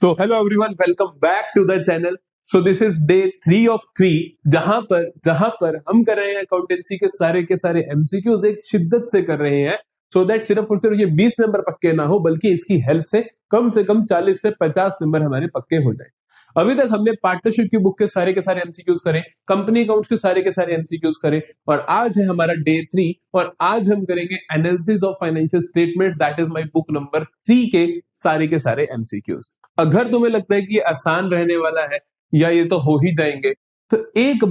So hello everyone, welcome back to the channel. So this is day 3 of 3, जहां पर हम कर रहे हैं अकाउंटेंसी के सारे एमसीक्यूज एक शिद्दत से कर रहे हैं, सो दैट सिर्फ और सिर्फ ये 20 नंबर पक्के ना हो, बल्कि इसकी हेल्प से कम 40 से 50 नंबर हमारे पक्के हो जाए। अभी तक हमने पार्टनरशिप की बुक के सारे एमसीक्यूज करे, कंपनी अकाउंट्स के सारे एमसीक्यूज करे, और आज है हमारा डे 3 और आज हम करेंगे analysis of financial statement, that is my book number 3 के सारे एमसीक्यूज। अगर तुम्हें लगता है कि ये आसान रहने वाला है या ये तो हो ही जाएंगे, तो एक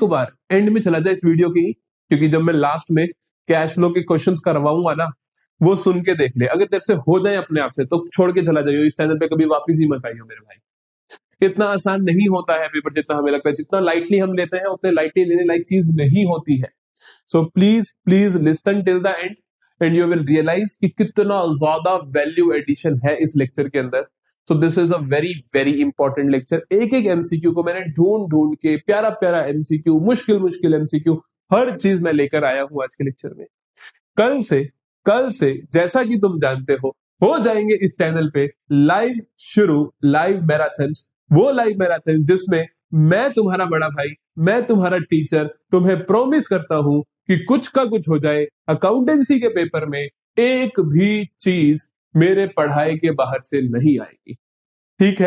बार एंड में चला जाए इस वीडियो की, क्योंकि जब मैं लास्ट में कैश फ्लो के क्वेश्चंस करवाऊंगा ना, वो सुन के देख ले। अगर तेरे से हो जाए अपने आप से तो छोड़ के चला जाइयो, इस चैनल पे कभी वापस ही मत आइयो मेरे भाई। इतना आसान नहीं होता है पेपर जितना हमें लगता है। जितना लाइटली हम लेते हैं उतने लाइटली लेने लायक चीज नहीं होती है। So please please listen till the end and you will realise कि कितना ज्यादा वैल्यू एडिशन है इस लेक्चर के अंदर। सो this is a very very important lecture. एक एक एमसीक्यू को मैंने ढूंढ ढूंढ के प्यारा प्यारा एमसीक्यू, मुश्किल एमसीक्यू, हर चीज मैं लेकर आया हूं आज के लेक्चर में। कल से जैसा कि तुम जानते हो जाएंगे इस चैनल पे लाइव शुरू, लाइव मैराथन, वो लाइव मैराथन जिसमें मैं तुम्हारा बड़ा भाई, मैं तुम्हारा टीचर तुम्हें प्रॉमिस करता हूं कि कुछ का कुछ हो जाए, अकाउंटेंसी के पेपर में एक भी चीज मेरे पढ़ाई के बाहर से नहीं आएगी। ठीक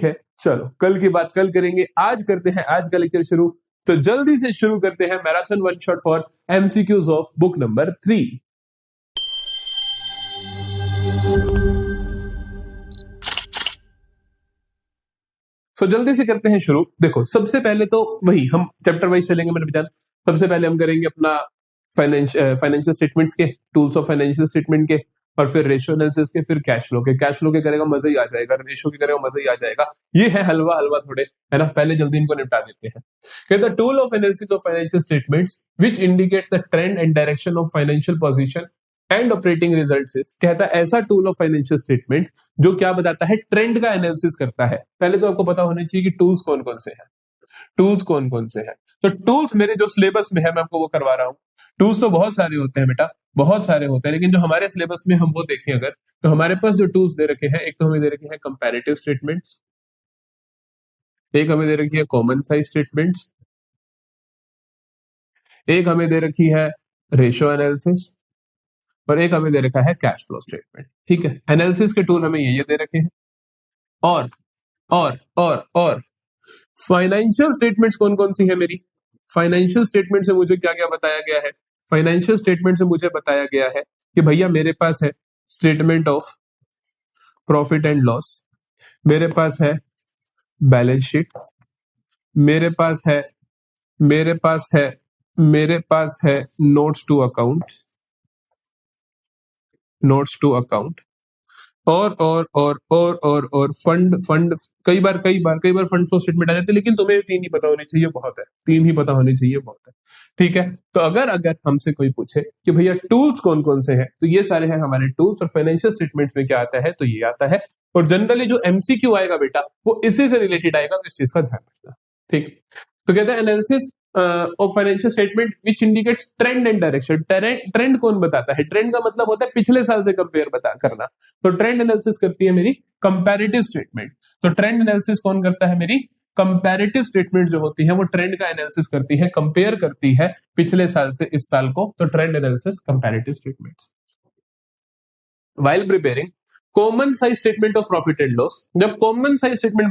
है, चलो कल की बात कल करेंगे, आज करते हैं आज का लेक्चर शुरू। तो जल्दी से शुरू करते हैं marathon one shot for MCQs of book number 3। सो जल्दी से करते हैं शुरू। देखो, सबसे पहले तो वही हम चैप्टर वाइज चलेंगे मेरे बच्चा। सबसे पहले हम करेंगे अपना फाइनेंशियल स्टेटमेंट्स के, टूल्स ऑफ फाइनेंशियल स्टेटमेंट के, और फिर रेशियो एनालिसिस के, फिर कैश फ्लो के करेगा मजा ही आ जाएगा, रेशियो के करेगा मजा ही आ जाएगा। ये है हलवा हलवा थोड़े, है ना। पहले जल्दी इनको निपटा देते हैं। कहता है tool of analysis of financial statements which indicates the trend and direction of financial position and operating results. कहता है ऐसा टूल ऑफ फाइनेंशियल स्टेटमेंट जो क्या बताता है, ट्रेंड का एनालिसिस करता है। पहले तो आपको पता होना चाहिए कि टूल्स कौन कौन से हैं। तो टूल्स मेरे जो सिलेबस में है मैं आपको वो करवा रहा हूँ। टूल्स तो बहुत सारे होते हैं बेटा, बहुत सारे होते हैं, लेकिन जो हमारे सिलेबस में हम वो देखें अगर, तो हमारे पास जो टूल्स दे रखे हैं, एक तो हमें दे रखे हैं कंपैरेटिव स्टेटमेंट्स, एक हमें दे रखी है कॉमन साइज स्टेटमेंट्स, एक हमें दे रखी है रेशियो एनालिसिस, और एक हमें दे रखा है कैश फ्लो स्टेटमेंट। ठीक है, एनालिसिस के टूल हमें ये दे रखे हैं। और और फाइनेंशियल स्टेटमेंट्स कौन कौन सी है मेरी। फाइनेंशियल स्टेटमेंट से मुझे क्या क्या बताया गया है। फाइनेंशियल स्टेटमेंट से मुझे बताया गया है कि भैया मेरे पास है statement of profit and loss, मेरे पास है बैलेंस शीट, मेरे पास है नोट्स टू अकाउंट, और फंड कई बार फंड फ्लो स्टेटमेंट आ जाते हैं, लेकिन तुम्हें तीन ही पता होने चाहिए, बहुत है। तीन ही पता होने चाहिए, बहुत है। ठीक है, तो अगर हमसे कोई पूछे कि भैया टूल्स कौन कौन से हैं, तो ये सारे हैं हमारे टूल्स। और फाइनेंशियल स्टेटमेंट्स में क्या आता है, तो ये आता है। और जनरली जो एमसीक्यू आएगा बेटा, वो इसी से रिलेटेड आएगा, तो इस चीज का ध्यान रखना। ठीक, तो कहते हैं analysis of financial statement which indicates trend and direction. Trend कौन बताता है, ट्रेंड का मतलब होता है पिछले साल से कंपेयर करना। तो ट्रेंड एनालिसिस करती है मेरी कंपैरेटिव स्टेटमेंट। तो ट्रेंड एनालिसिस कौन करता है, मेरी कंपैरेटिव स्टेटमेंट जो होती है वो ट्रेंड का एनालिसिस करती है, कंपेयर करती है पिछले साल से इस साल को। तो trend analysis comparative statements. While preparing common size statement of profit and loss, जब कॉमन साइज स्टेटमेंट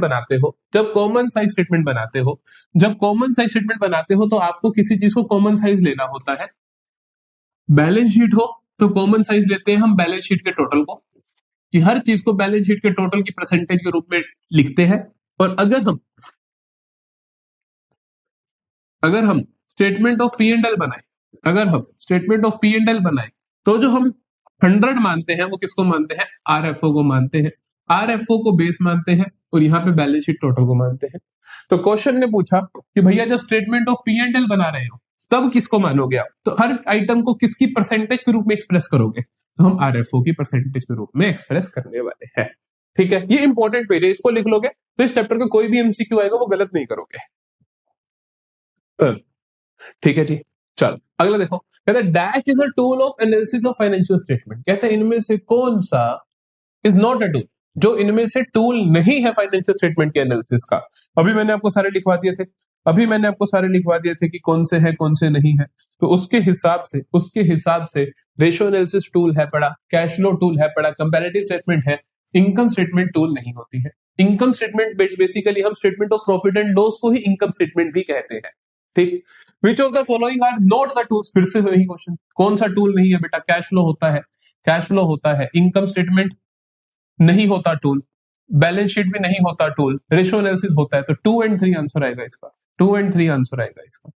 बनाते हो तो आपको किसी चीज को कॉमन साइज लेना होता है। बैलेंस शीट हो तो कॉमन साइज लेते हैं हम बैलेंस शीट के टोटल को, कि हर चीज को बैलेंस शीट के टोटल की परसेंटेज के रूप में लिखते हैं। और अगर हम statement of P and L बनाए, तो जो हम 100 मानते हैं वो किसको मानते हैं, आरएफओ को मानते हैं। आरएफओ को बेस मानते हैं और यहाँ पे बैलेंस शीट टोटल को मानते हैं। तो क्वेश्चन ने पूछा कि भैया जब statement of P and L बना रहे हो तब किसको मानोगे आप, तो हर आइटम को किसकी परसेंटेज के रूप में एक्सप्रेस करोगे, तो हम आरएफओ की परसेंटेज के रूप में एक्सप्रेस करने वाले हैं। ठीक है, ये इंपॉर्टेंट पेज है, इसको लिख लोगे तो इस चैप्टर का कोई भी एमसीक्यू आएगा वो गलत नहीं करोगे। ठीक है जी, चलो अगला देखो। कहते हैं dash is a tool of analysis of financial statement. कहते हैं इनमें से कौन सा इज नॉट अ टूल। जो इनमें से टूल नहीं है फाइनेंशियल स्टेटमेंट के एनालिसिस का, अभी मैंने आपको सारे लिखवा दिए थे, अभी मैंने आपको सारे लिखवा दिए थे कि कौन से हैं कौन से नहीं है। तो उसके हिसाब से रेशियो एनालिसिस टूल है पड़ा, कैश फ्लो टूल है पड़ा, कंपैरेटिव स्टेटमेंट है, इनकम स्टेटमेंट टूल नहीं होती है। इनकम स्टेटमेंट बेसिकली हम statement of profit and loss को ही इनकम स्टेटमेंट भी कहते हैं, ठीक। Which of the following are not the tools, फिर से वही क्वेश्चन, कौन सा टूल नहीं है बेटा? कैश फ्लो होता है, कैश फ्लो होता है, इनकम स्टेटमेंट नहीं होता टूल, बैलेंस शीट भी नहीं होता टूल, रेशियो एनालिसिस होता है। तो 2 और 3 आंसर आएगा इसका, 2 और 3 आंसर आएगा इसका,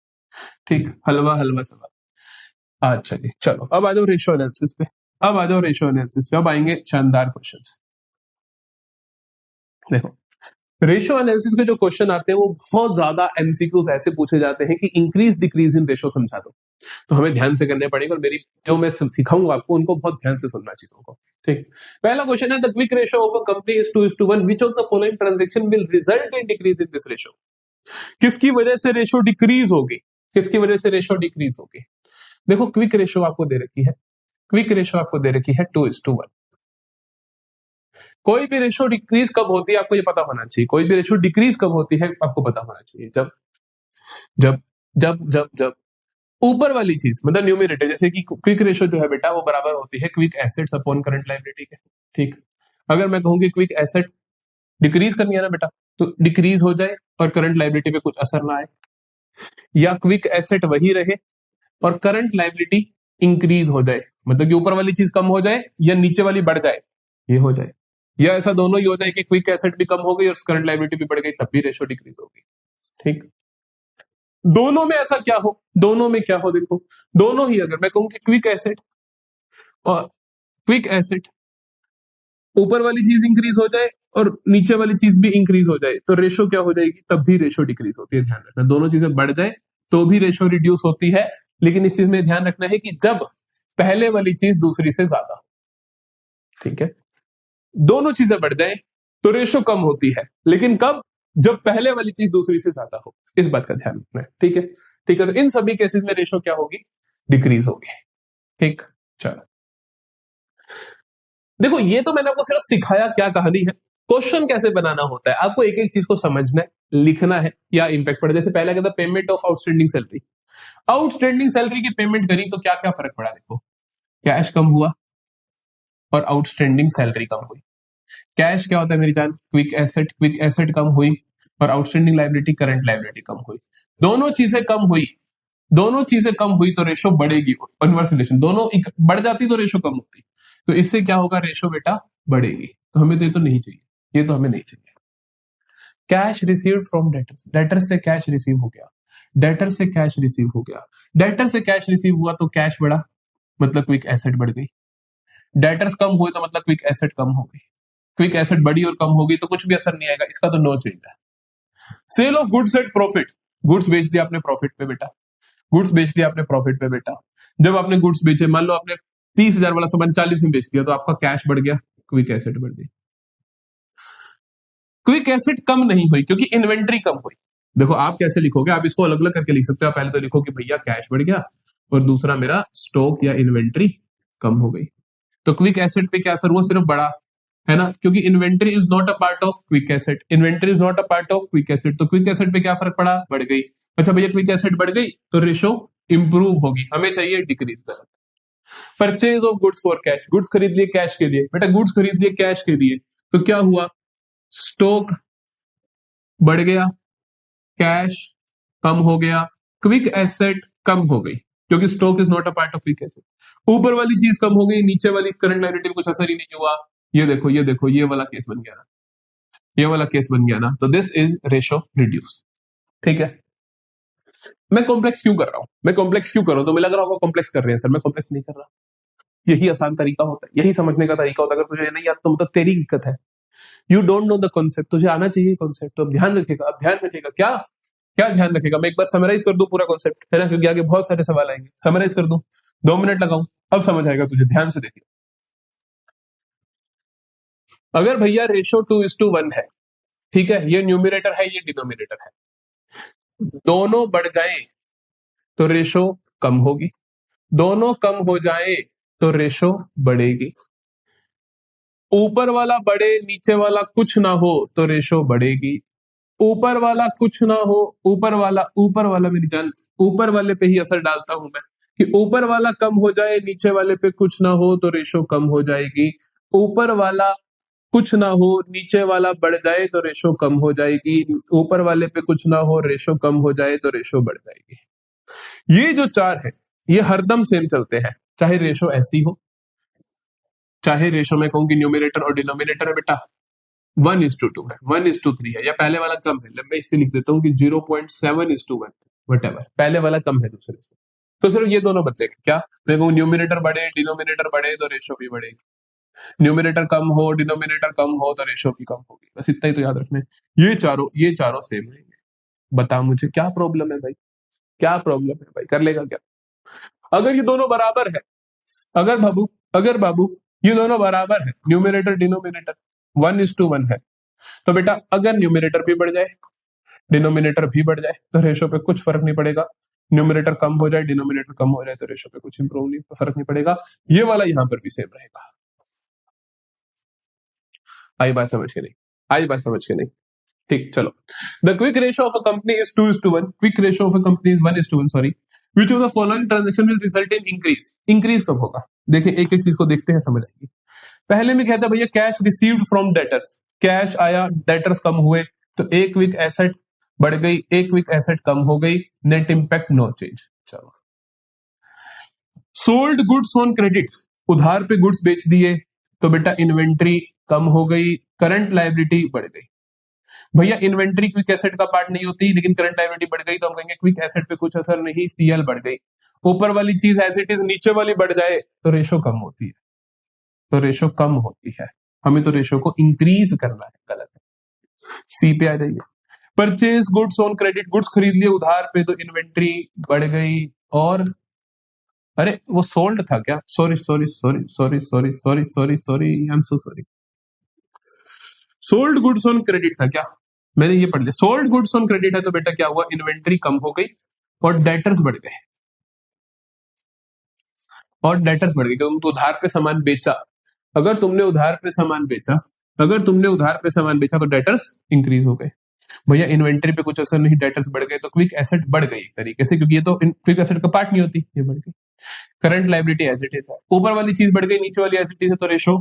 ठीक। हलवा हलवा सवाल। अच्छा जी, चलो अब आ जाओ रेशियो एनालिसिस पे, अब आ जाओ रेशियो एनालिसिस पे, अब आएंगे शानदार क्वेश्चंस। देखो रेशियो एनालिसिस के जो क्वेश्चन आते हैं वो बहुत ज्यादा एमसीक्यूज ऐसे पूछे जाते हैं कि इंक्रीज डिक्रीज इन रेशियो समझा दो, तो हमें ध्यान से करने पड़ेगा, और मेरी जो मैं सिखाऊंगा आपको उनको बहुत ध्यान से सुनना चीजों को, ठीक। पहला क्वेश्चन है, the quick ratio of a company is 2:1, which of the following transaction will result in decrease in this ratio? किसकी वजह से रेशियो डिक्रीज होगी? किसकी वजह से रेशियो डिक्रीज होगी? देखो क्विक रेशियो आपको दे रखी है, क्विक रेशियो आपको दे रखी है 2:1। कोई भी रेशियो डिक्रीज कब होती है आपको ये पता होना चाहिए, कोई भी रेशियो डिक्रीज कब होती है आपको पता होना चाहिए, जब जब जब जब जब ऊपर वाली चीज मतलब न्यूमरेटर, जैसे कि क्विक रेशियो जो है बेटा वो बराबर होती है quick assets upon current liability के, ठीक। अगर मैं कहूँ कि क्विक एसेट डिक्रीज करनी है ना बेटा, तो डिक्रीज हो जाए और करंट लायबिलिटी पे कुछ असर ना आए, या क्विक एसेट वही रहे और करंट लायबिलिटी इंक्रीज हो जाए, मतलब कि ऊपर वाली चीज कम हो जाए या नीचे वाली बढ़ जाए, ये हो जाए, या ऐसा दोनों ही हो जाए कि क्विक एसेट भी कम हो गई और करंट लायबिलिटी भी बढ़ गई, तब भी रेशियो डिक्रीज होगी, ठीक। दोनों में ऐसा क्या हो, दोनों में क्या हो, देखो दोनों ही, अगर मैं कहूं कि क्विक एसेट और क्विक एसेट ऊपर वाली चीज इंक्रीज हो जाए और नीचे वाली चीज भी इंक्रीज हो जाए, तो रेशियो क्या हो जाएगी? तब भी रेशियो डिक्रीज होती है, ध्यान रखना। दोनों चीजें बढ़ जाए तो भी रेशियो रिड्यूस होती है, लेकिन इस चीज में ध्यान रखना है कि जब पहले वाली चीज दूसरी से ज्यादा, ठीक है। दोनों चीजें बढ़ जाए तो रेशियो कम होती है, लेकिन कब? जब पहले वाली चीज दूसरी से ज्यादा हो, इस बात का ध्यान रखना है, ठीक है। ठीक है, तो इन सभी केसेस में रेशियो क्या होगी? डिक्रीज होगी, ठीक। चलो देखो ये तो मैंने आपको सिर्फ सिखाया क्या कहानी है, क्वेश्चन कैसे बनाना होता है, आपको एक एक चीज को समझना है, लिखना है या इंपैक्ट पड़े। जैसे पहला कहता payment of outstanding salary, outstanding salary की पेमेंट करी तो क्या क्या फर्क पड़ा? देखो कैश कम हुआ और आउटस्टैंडिंग सैलरी कम हुई। कैश क्या होता है मेरी जान? क्विक एसेट कम हुई और आउटस्टैंडिंग लायबिलिटी करंट लायबिलिटी कम हुई। दोनों चीजें कम हुई, दोनों चीजें कम हुई तो रेशो बढ़ेगी, इनवर्स रिलेशन, दोनों बढ़ जाती तो रेशो कम होती, तो इससे क्या होगा? रेशो बेटा बढ़ेगी। तो हमें तो ये तो नहीं चाहिए, ये तो हमें नहीं चाहिए। Cash receive from debtors, debtor से कैश रिसीव हो गया, डेटर से कैश रिसीव हो गया, डेटर से कैश रिसीव हुआ तो कैश बढ़ा, मतलब क्विक एसेट बढ़ गई। डेटर्स कम हुए तो मतलब क्विक एसेट कम हो गई, क्विक एसेट बढ़ी और कम हो गई तो कुछ भी असर नहीं आएगा, इसका तो नो चेंज है। Sale of goods at profit, goods बेच दिया आपने प्रॉफिट पे बेटा, गुड्स बेच दिया आपने प्रॉफिट पे बेटा। जब आपने गुड्स बेचे, मान लो आपने 30,000 वाला सामान 40 में बेच दिया, तो आपका कैश बढ़ गया, क्विक एसेट बढ़ गई। क्विक एसेट कम नहीं हुई क्योंकि इन्वेंट्री कम हुई। देखो आप कैसे लिखोगे, आप इसको अलग अलग करके लिख सकते हो। पहले तो लिखो कि भैया कैश बढ़ गया और दूसरा मेरा स्टॉक या इन्वेंट्री कम हो गई। तो क्विक एसेट पे क्या असर हुआ? सिर्फ बढ़ा, है ना, क्योंकि inventory is not a part of quick asset, inventory is not a part of quick asset, तो क्विक एसेट पे क्या फर्क पड़ा? बढ़ गई। अच्छा भैया क्विक एसेट बढ़ गई तो रेशो इंप्रूव होगी, हमें चाहिए डिक्रीज कर। Purchase of goods for cash, goods खरीद लिए कैश के लिए बेटा, गुड्स खरीद लिए कैश के लिए, तो क्या हुआ? स्टॉक बढ़ गया, कैश कम हो गया, क्विक एसेट कम हो गई क्योंकि stock is not a part of quick asset. ऊपर वाली चीज कम हो गई, नीचे वाली करंट लायबिलिटी में कुछ असर ही नहीं हुआ। ये देखो ये देखो, ये वाला केस बन गया ना, ये वाला केस बन गया ना, तो दिस इज रेशियो रिड्यूस, ठीक है। मैं कॉम्प्लेक्स क्यों कर रहा हूं? मैं कॉम्प्लेक्स क्यों कर रहा हूं? तो मैं लग रहा होगा कॉम्प्लेक्स कर रहे हैं सर, मैं कॉम्प्लेक्स नहीं कर रहा। यही आसान तरीका होता है, यही समझने का तरीका होता है। अगर तुझे नहीं आता तो मतलब तेरी दिक्कत है, you don't know the concept, तुझे आना चाहिए कॉन्सेप्ट। तो अब ध्यान रखेगा, अब ध्यान रखेगा क्या क्या ध्यान रखेगा? मैं एक बार समराइज कर दूं पूरा कॉन्सेप्ट, है ना, क्योंकि आगे बहुत सारे सवाल आएंगे। समराइज कर दूं, 2 मिनट लगाऊं, अब समझ आएगा तुझे, ध्यान से देखिए। अगर भैया रेशो 2:1 है, ठीक है, ये न्यूमिनेटर है, ये डिनोमिनेटर है, दोनों बढ़ जाए तो रेशो कम होगी, दोनों कम हो जाए तो रेशो बढ़ेगी। ऊपर वाला बढ़े नीचे वाला कुछ ना हो तो रेशो बढ़ेगी। ऊपर वाला कुछ ना हो, ऊपर वाला मेरी जान, ऊपर वाले पे ही असर डालता हूं मैं कि ऊपर वाला कम हो जाए नीचे वाले पे कुछ ना हो तो रेशो कम हो जाएगी। ऊपर वाला कुछ ना हो नीचे वाला बढ़ जाए तो रेशो कम हो जाएगी। ऊपर वाले पे कुछ ना हो रेशो कम हो जाए तो रेशो बढ़ जाएगी। ये जो चार है ये हरदम सेम चलते हैं, चाहे रेशो ऐसी हो, चाहे रेशो में कहूँ कि न्यूमिनेटर और डिनोमिनेटर है बेटा 1:2 है, 1:3 है, या पहले वाला कम है, मैं इससे लिख देता हूँ कि 0.7:1, वट एवर, पहले वाला कम है दूसरे से, तो सिर्फ ये दोनों बदलेगा। क्या मैं कहूँ न्यूमिनेटर बढ़े डिनोमिनेटर बढ़े तो रेशो भी बढ़ेगी, न्यूमिनेटर कम हो डिनोमिनेटर कम हो तो रेशो भी कम होगी, बस इतना ही तो याद रखना है। ये चारों सेम रहेंगे। बता मुझे क्या प्रॉब्लम है भाई, क्या प्रॉब्लम है भाई, कर लेगा क्या? अगर ये दोनों बराबर है, अगर बाबू ये दोनों बराबर है, न्यूमिनेटर डिनोमिनेटर 1:1 है, तो बेटा अगर न्यूमिनेटर भी बढ़ जाए डिनोमिनेटर भी बढ़ जाए तो रेशो पे कुछ फर्क नहीं पड़ेगा। न्यूमिनेटर कम हो जाए डिनोमिनेटर कम हो जाए तो रेशो पे कुछ इंप्रूव नहीं, फर्क नहीं पड़ेगा। ये वाला यहां पर भी सेम रहेगा। आई बात समझ के नहीं? आई बात समझ के नहीं? ठीक, चलो। The quick ratio of a company is 2:1, quick ratio of a company is 1:1, sorry. Which of the following transaction will result in increase? Increase कब होगा? देखिए एक एक चीज को देखते हैं, समझ आएगी। पहले में कहता है भैया cash received from debtors, cash आया डेटर्स कम हुए तो एक वीक एसेट बढ़ गई, एक वीक एसेट कम हो गई, नेट इंपैक्ट नो चेंज। चलो। सोल्ड गुड्स ऑन क्रेडिट, उधार पे गुड्स बेच दिए तो बेटा इन्वेंट्री कम हो गई, करंट लायबिलिटी बढ़ गई। भैया इन्वेंट्री क्विक एसेट का पार्ट नहीं होती लेकिन करंट लायबिलिटी बढ़ गई तो हम कहेंगे क्विक एसेट पे कुछ असर नहीं, सीएल बढ़ गई। ऊपर वाली चीज एज इट इज नीचे वाली बढ़ जाए तो रेशो कम होती है, तो रेशो कम होती है, हमें तो रेशो को इंक्रीज करना है, गलत है। सी पे आ जाइए। Purchase goods on credit, goods खरीद लिए उधार पे तो इन्वेंट्री बढ़ गई, और अरे वो सोल्ड था क्या, sorry sorry sorry sorry sorry sorry sorry sorry, I am so sorry, sold goods on credit था क्या, मैंने ये पढ़ लिया। सोल्ड गुड्स ऑन क्रेडिट है तो बेटा क्या हुआ, इन्वेंट्री कम हो गई और डेटर्स बढ़ गए, और डेटर्स बढ़ गए क्योंकि तुम उधार पे सामान बेचा। अगर तुमने उधार पे सामान बेचा, अगर तुमने उधार पे सामान बेचा तो डेटर्स इंक्रीज हो गए। भैया इन्वेंटरी पे कुछ असर नहीं, डेटर्स बढ़ गए तो क्विक एसेट बढ़ गई एक तरीके से, क्योंकि ये तो क्विक एसेट का पार्ट नहीं होती, ये बढ़ गई। Current liability as it is है, ऊपर वाली चीज बढ़ गई नीचे वाली एज इट इज है तो रेशो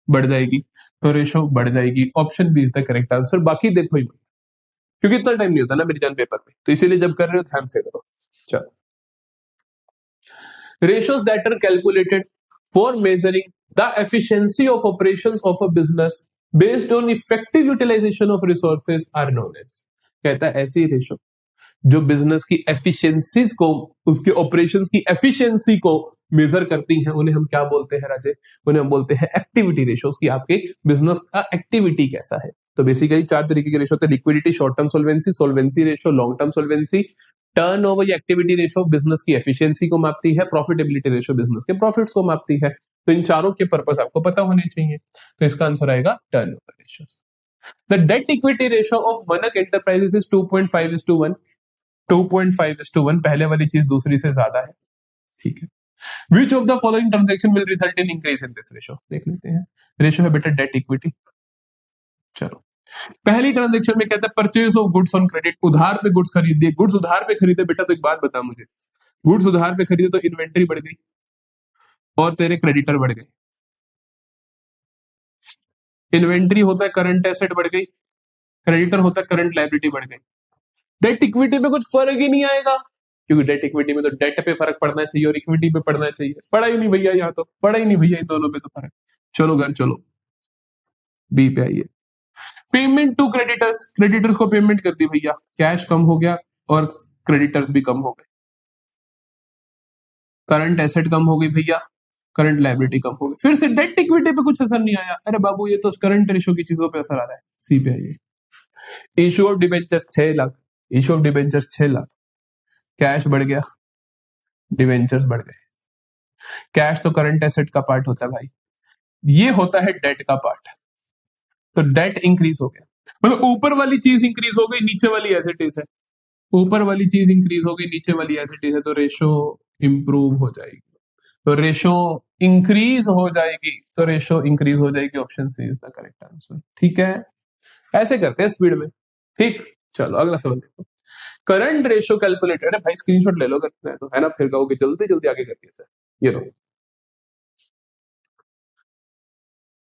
बढ़ जाएगी, तो रेशो बढ़ जाएगी। Option B is the correct answer. बाकी देखो ही, क्योंकि इतना टाइम नहीं होता ना मेरी जान पेपर में, तो इसीलिए जब कर रहे हो ध्यान से करो। चलो, ratios that are calculated for measuring the efficiency of operations of a business based on effective utilization of resources are known as, कहता है ऐसी रेशो जो बिजनेस की एफिशिएंसीज को, उसके ऑपरेशंस की एफिशिएंसी को मेजर करती हैं, उन्हें हम क्या बोलते हैं राजे, उन्हें हम बोलते हैं एक्टिविटी रेशोस, की आपके बिजनेस का एक्टिविटी कैसा है। तो बेसिकली चार तरीके के रेशो होते हैं, liquidity, short term solvency, solvency ratio, long term solvency. Turn over या एक्टिविटी रेशो बिजनेस की एफिशिएंसी को मापती है, प्रॉफिटेबिलिटी रेशो बिजनेस के प्रॉफिट्स को मापती है। तो इन चारों के पर्पस आपको पता होने चाहिए, तो इसका आंसर आएगा turn over ratio. The debt equity ratio of मनक एंटरप्राइजेस इज 2.5:1, 2.5:1, पहले वाली चीज दूसरी से ज्यादा है, ठीक है। विच of the following transaction will result in increase in this ratio, देख लेते हैं। रेशो है बेटा डेट इक्विटी। चलो, पहली ट्रांजेक्शन में कहता है purchase of goods on credit, उधार पे गुड्स खरीद दिए, गुड्स उधार पे खरीदे बेटा, तो एक बात बता मुझे, गुड्स उधार पे खरीदे तो इन्वेंट्री बढ़ गई और तेरे क्रेडिटर बढ़ गए। इन्वेंट्री होता है करंट एसेट बढ़ गई, क्रेडिटर होता है करंट लायबिलिटी बढ़ गई। डेट इक्विटी पे कुछ फर्क ही नहीं आएगा, क्योंकि डेट इक्विटी में तो डेट पे फर्क पड़ना चाहिए और इक्विटी पे पड़ना चाहिए, पड़ा ही नहीं भैया, यहाँ तो पड़ा ही नहीं भैया, इन दोनों पे तो फर्क। चलो घर चलो, बी पे आइए। पेमेंट टू क्रेडिटर्स, क्रेडिटर्स को पेमेंट कर दी भैया, कैश कम हो गया और क्रेडिटर्स भी कम हो गए। करंट एसेट कम हो गई भैया, करंट लायबिलिटी कम हो गई, फिर से डेट इक्विटी पे कुछ असर नहीं आया। अरे बाबू ये तो करंट रेशो की चीजों पे असर आ रहा है। सी पे आइए। Issue of debentures 6 lakh, issue of debentures 6 lakh, cash बढ़ गया, डिबेंचर्स बढ़ गए। कैश तो करंट एसेट का पार्ट होता है भाई, ये होता है डेट का पार्ट, तो डेट इंक्रीज हो गया, मतलब ऊपर वाली चीज इंक्रीज हो गई, नीचे वाली एज इट इज है। ऊपर वाली चीज इंक्रीज हो गई, नीचे वाली एज इट इज है, तो रेशो इंप्रूव हो जाएगी। तो रेशो इंक्रीज हो जाएगी तो रेशो इंक्रीज हो जाएगी। Option C is the correct answer. ठीक है, ऐसे करते हैं स्पीड में। ठीक, चलो अगला सवाल देखो। करंट रेशो कैलकुलेटेड है भाई, स्क्रीनशॉट ले लो करते हैं तो, है ना, फिर कहोगे जल्दी जल्दी आगे करती है सर। ये लो,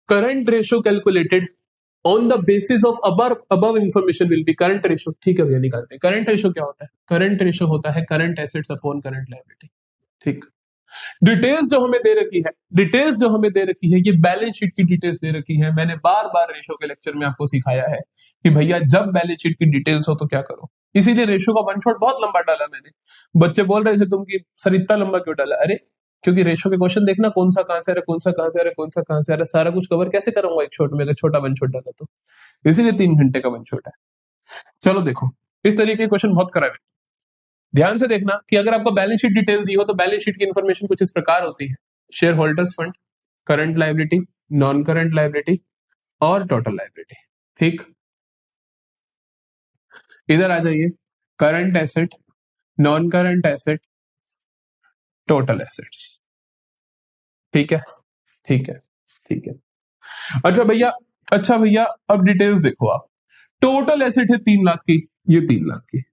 current ratio calculated on the basis of above information will be current ratio. ठीक है भैया, निकालते हैं। करंट रेशो क्या होता है? करंट रेशो होता है current assets upon current liability. ठीक, डिटेल्स जो हमें दे रखी है, डिटेल्स जो हमें दे रखी है, ये बैलेंस शीट की डिटेल्स दे रखी है। मैंने बार बार रेशो के लेक्चर में आपको सिखाया है कि भैया जब बैलेंस शीट की डिटेल्स हो तो क्या करो। इसीलिए रेशो का वन शॉट बहुत लंबा डाला मैंने। बच्चे बोल रहे थे तुम कि सर इतना लंबा क्यों डाला? अरे क्योंकि रेशो के क्वेश्चन देखना, कौन सा कहां से आ रहा है, कौन सा कहां से आ रहा है, कौन सा कहां से आ रहा है, सारा कुछ कवर कैसे करूंगा एक शॉट में अगर छोटा वन शॉट डाला तो। इसीलिए 3 घंटे का वन शॉट है। चलो देखो, इस तरीके के क्वेश्चन बहुत कराए। ध्यान से देखना कि अगर आपको बैलेंस शीट डिटेल दी हो तो बैलेंस शीट की इंफॉर्मेशन कुछ इस प्रकार होती है। Share holders fund, current liability, non current liability और टोटल लायबिलिटी। ठीक, इधर आ जाइए। Current asset, non current asset, total assets. ठीक है, ठीक है, ठीक है। अच्छा भैया, अच्छा भैया, अब डिटेल्स देखो आप। टोटल एसेट है 3 लाख की, ये 3 लाख की।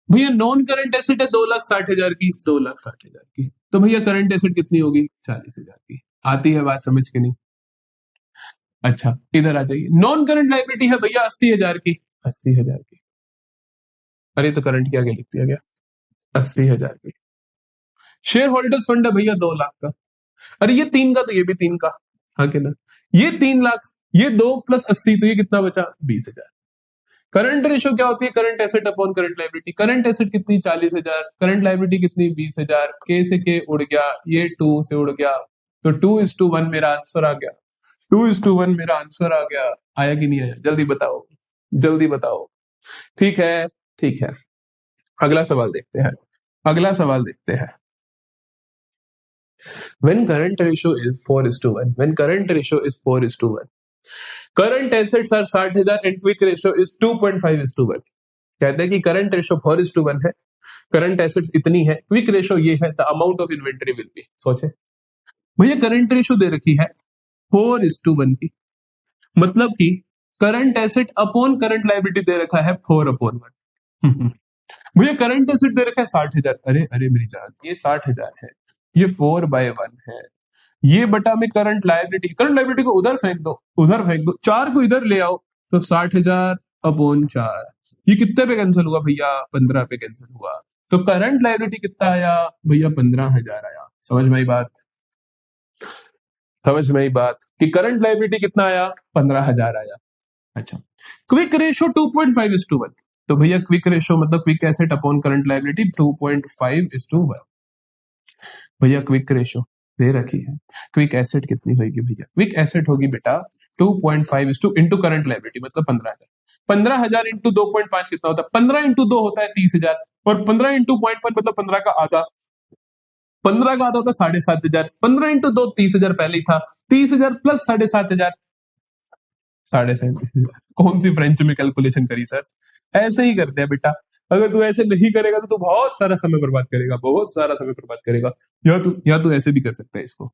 भैया नॉन करंट एसेट है 2,60,000 की, 2,60,000 की। तो भैया करंट एसेट कितनी होगी? 40,000 की। आती है बात समझ के नहीं? अच्छा इधर आ जाइए। नॉन करंट लाइबिलिटी है भैया 80,000 की, 80,000 की। अरे तो करंट के आगे लिख दिया गया, 80,000 की। शेयर होल्डर्स फंड है भैया 2 लाख का। अरे ये 3 का तो ये भी 3 का, हाँ के ना? ये 3 लाख, ये 2 + 80 तो ये कितना बचा? 20,000। करंट रेशो क्या होती है? Current asset upon current liability. Current asset कितनी? 40,000। करंट लाइबिलिटी कितनी? 20,000। के से के उड़ गया, ये 2 से उड़ गया, तो 2:1 मेरा आंसर आ गया। 2:1 मेरा आंसर आ गया। आया कि नहीं आया? जल्दी बताओ, जल्दी बताओ। ठीक है, ठीक है। अगला सवाल देखते हैं, अगला सवाल देखते हैं। When current ratio is 4:1, when current ratio is 4:1, current assets are 60,000 and quick ratio is 2.5:1। कहते हैं कि करंट रेशो 4:1 है, करंट एसेट्स इतनी है, क्विक रेशो ये है, the amount of inventory will be. सोचे भैया, करंट रेशो दे रखी है 4:1 की, मतलब कि current asset upon current liability दे रखा है 4/1। भैया करंट एसेट दे रखा है 60,000। अरे अरे मेरी जान, ये 60,000 है, ये 4/1 है, ये बटा में करंट लायबिलिटी, करंट लायबिलिटी को उधर फेंक दो, उधर फेंक दो, 4 को इधर ले आओ, तो 60,000/4। ये कितने पे कैंसिल हुआ भैया? 15 पे कैंसिल हुआ। तो करंट लायबिलिटी कितना आया भैया? 15,000 आया। समझ में आई बात? समझ में आई बात कि करंट लायबिलिटी कितना आया? 15,000 आया। अच्छा, क्विक रेशो 2.5:1। तो भैया क्विक रेशो मतलब quick asset upon current liability 2.5:1। भैया क्विक रेशो दे रखी है, क्विक एसेट कितनी होगी भैया? क्विक एसेट होगी बेटा 2.5 इंटू करंट लायबिलिटी, मतलब 15,000। 15,000 इंटू 2.5 कितना होता है? 15 इंटू 2 होता है 30,000, और 15 इंटू 0.5 मतलब 15 का आधा। 15 का आधा होता है 7,500। 15 इंटू 2 30,000 पहले ही था, 30,000 प्लस 7,500, 37,500। कौन सी फ्रेंच में कैलकुलेशन करी सर? ऐसे ही करते हैं बेटा। अगर तू ऐसे नहीं करेगा तो तू बहुत सारा समय बर्बाद करेगा, बहुत सारा समय बर्बाद करेगा। या तू ऐसे भी कर सकता है इसको,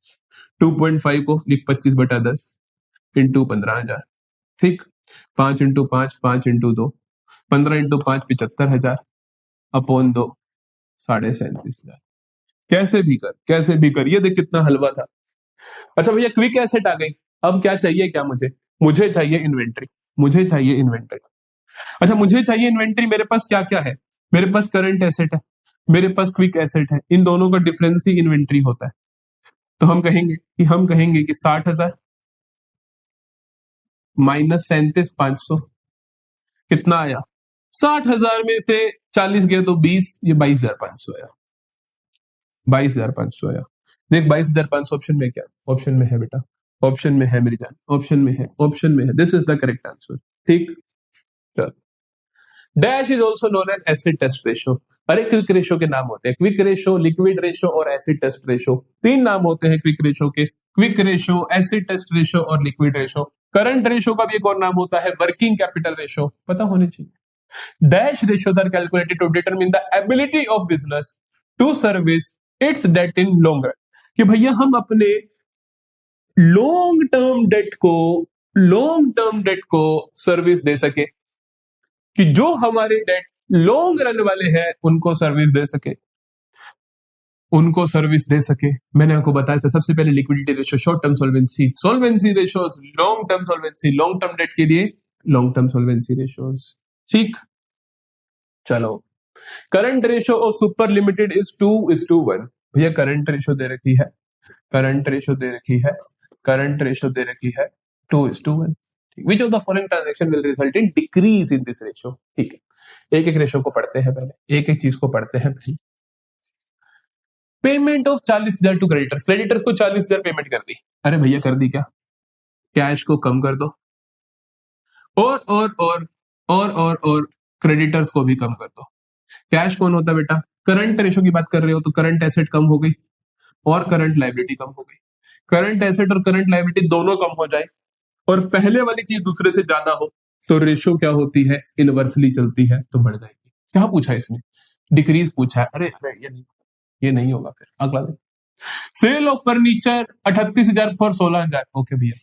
2.5 को लिख 25/10 इंटू 15,000। ठीक, 5 इंटू 5, 5 इंटू 2, 15 इंटू 5 75,000 अपॉन 2 37,500। कैसे भी कर, कैसे भी कर, ये देख कितना हलवा था। अच्छा भैया क्विक एसेट आ गई, अब क्या चाहिए? क्या मुझे? मुझे चाहिए इन्वेंट्री, मुझे चाहिए इन्वेंट्री। अच्छा मुझे चाहिए इन्वेंट्री, मेरे पास क्या क्या है? मेरे पास करंट एसेट है, मेरे पास क्विक एसेट है, इन दोनों का डिफरेंस ही इन्वेंट्री होता है। तो हम कहेंगे कि 60,000 माइनस 37,500 कितना आया? 60,000 में से 40 गया तो 20, ये 22,500 आया। 22,500 आया। देख 22,500 ऑप्शन में क्या? ऑप्शन में है बेटा, ऑप्शन में है मेरी जान, ऑप्शन में है, ऑप्शन में है। This is the correct answer. ठीक, चल। Dash is also known as acid test ratio. अरे क्विक रेशो के नाम होते हैं, क्विक रेशो, लिक्विड रेशो और एसिड टेस्ट रेशो। 3 नाम होते हैं क्विक रेशो के, quick ratio, acid test ratio और लिक्विड रेशो। करंट रेशो का भी एक और नाम होता है वर्किंग कैपिटल रेशो, पता होनी चाहिए। Dash ratios are calculated to determine the ability of business to service its debt in long run. कि भैया हम अपने लॉन्ग टर्म डेट को सर्विस दे सके, कि जो हमारे डेट लॉन्ग रन वाले हैं उनको सर्विस दे सके, मैंने आपको बताया था सबसे पहले liquidity ratio, short term solvency ratios, long term solvency, long term debt के लिए लॉन्ग टर्म सोल्वेंसी रेशियोज। ठीक, चलो current ratio of super limited is 2:1। भैया करंट रेशियो दे रखी है, करंट रेशियो दे रखी है 2:1। विच of the following transaction will result in decrease in this ratio. ठीक है, एक एक रेशियो को पढ़ते हैं पहले, एक एक चीज को पढ़ते हैं पहले। पेमेंट ऑफ 40,000 टू क्रेडिटर्स को 40,000 पेमेंट कर दी। अरे भैया कर दी क्या? कैश को कम कर दो, और क्रेडिटर्स को भी कम कर दो। कैश कौन होता है बेटा? करंट रेशियो की बात कर रहे हो तो करंट एसेट कम हो गई और करंट लायबिलिटी कम हो गई। करंट एसेट और करंट लायबिलिटी दोनों कम हो जाए और पहले वाली चीज दूसरे से ज्यादा हो तो रेशियो क्या होती है? इनवर्सली चलती है, तो बढ़ जाएगी। क्या पूछा इसने? डिक्रीज पूछा है। अरे ये नहीं होगा। फिर अगला दिन, sale of furniture 38,000 for 16,000। Okay भैया,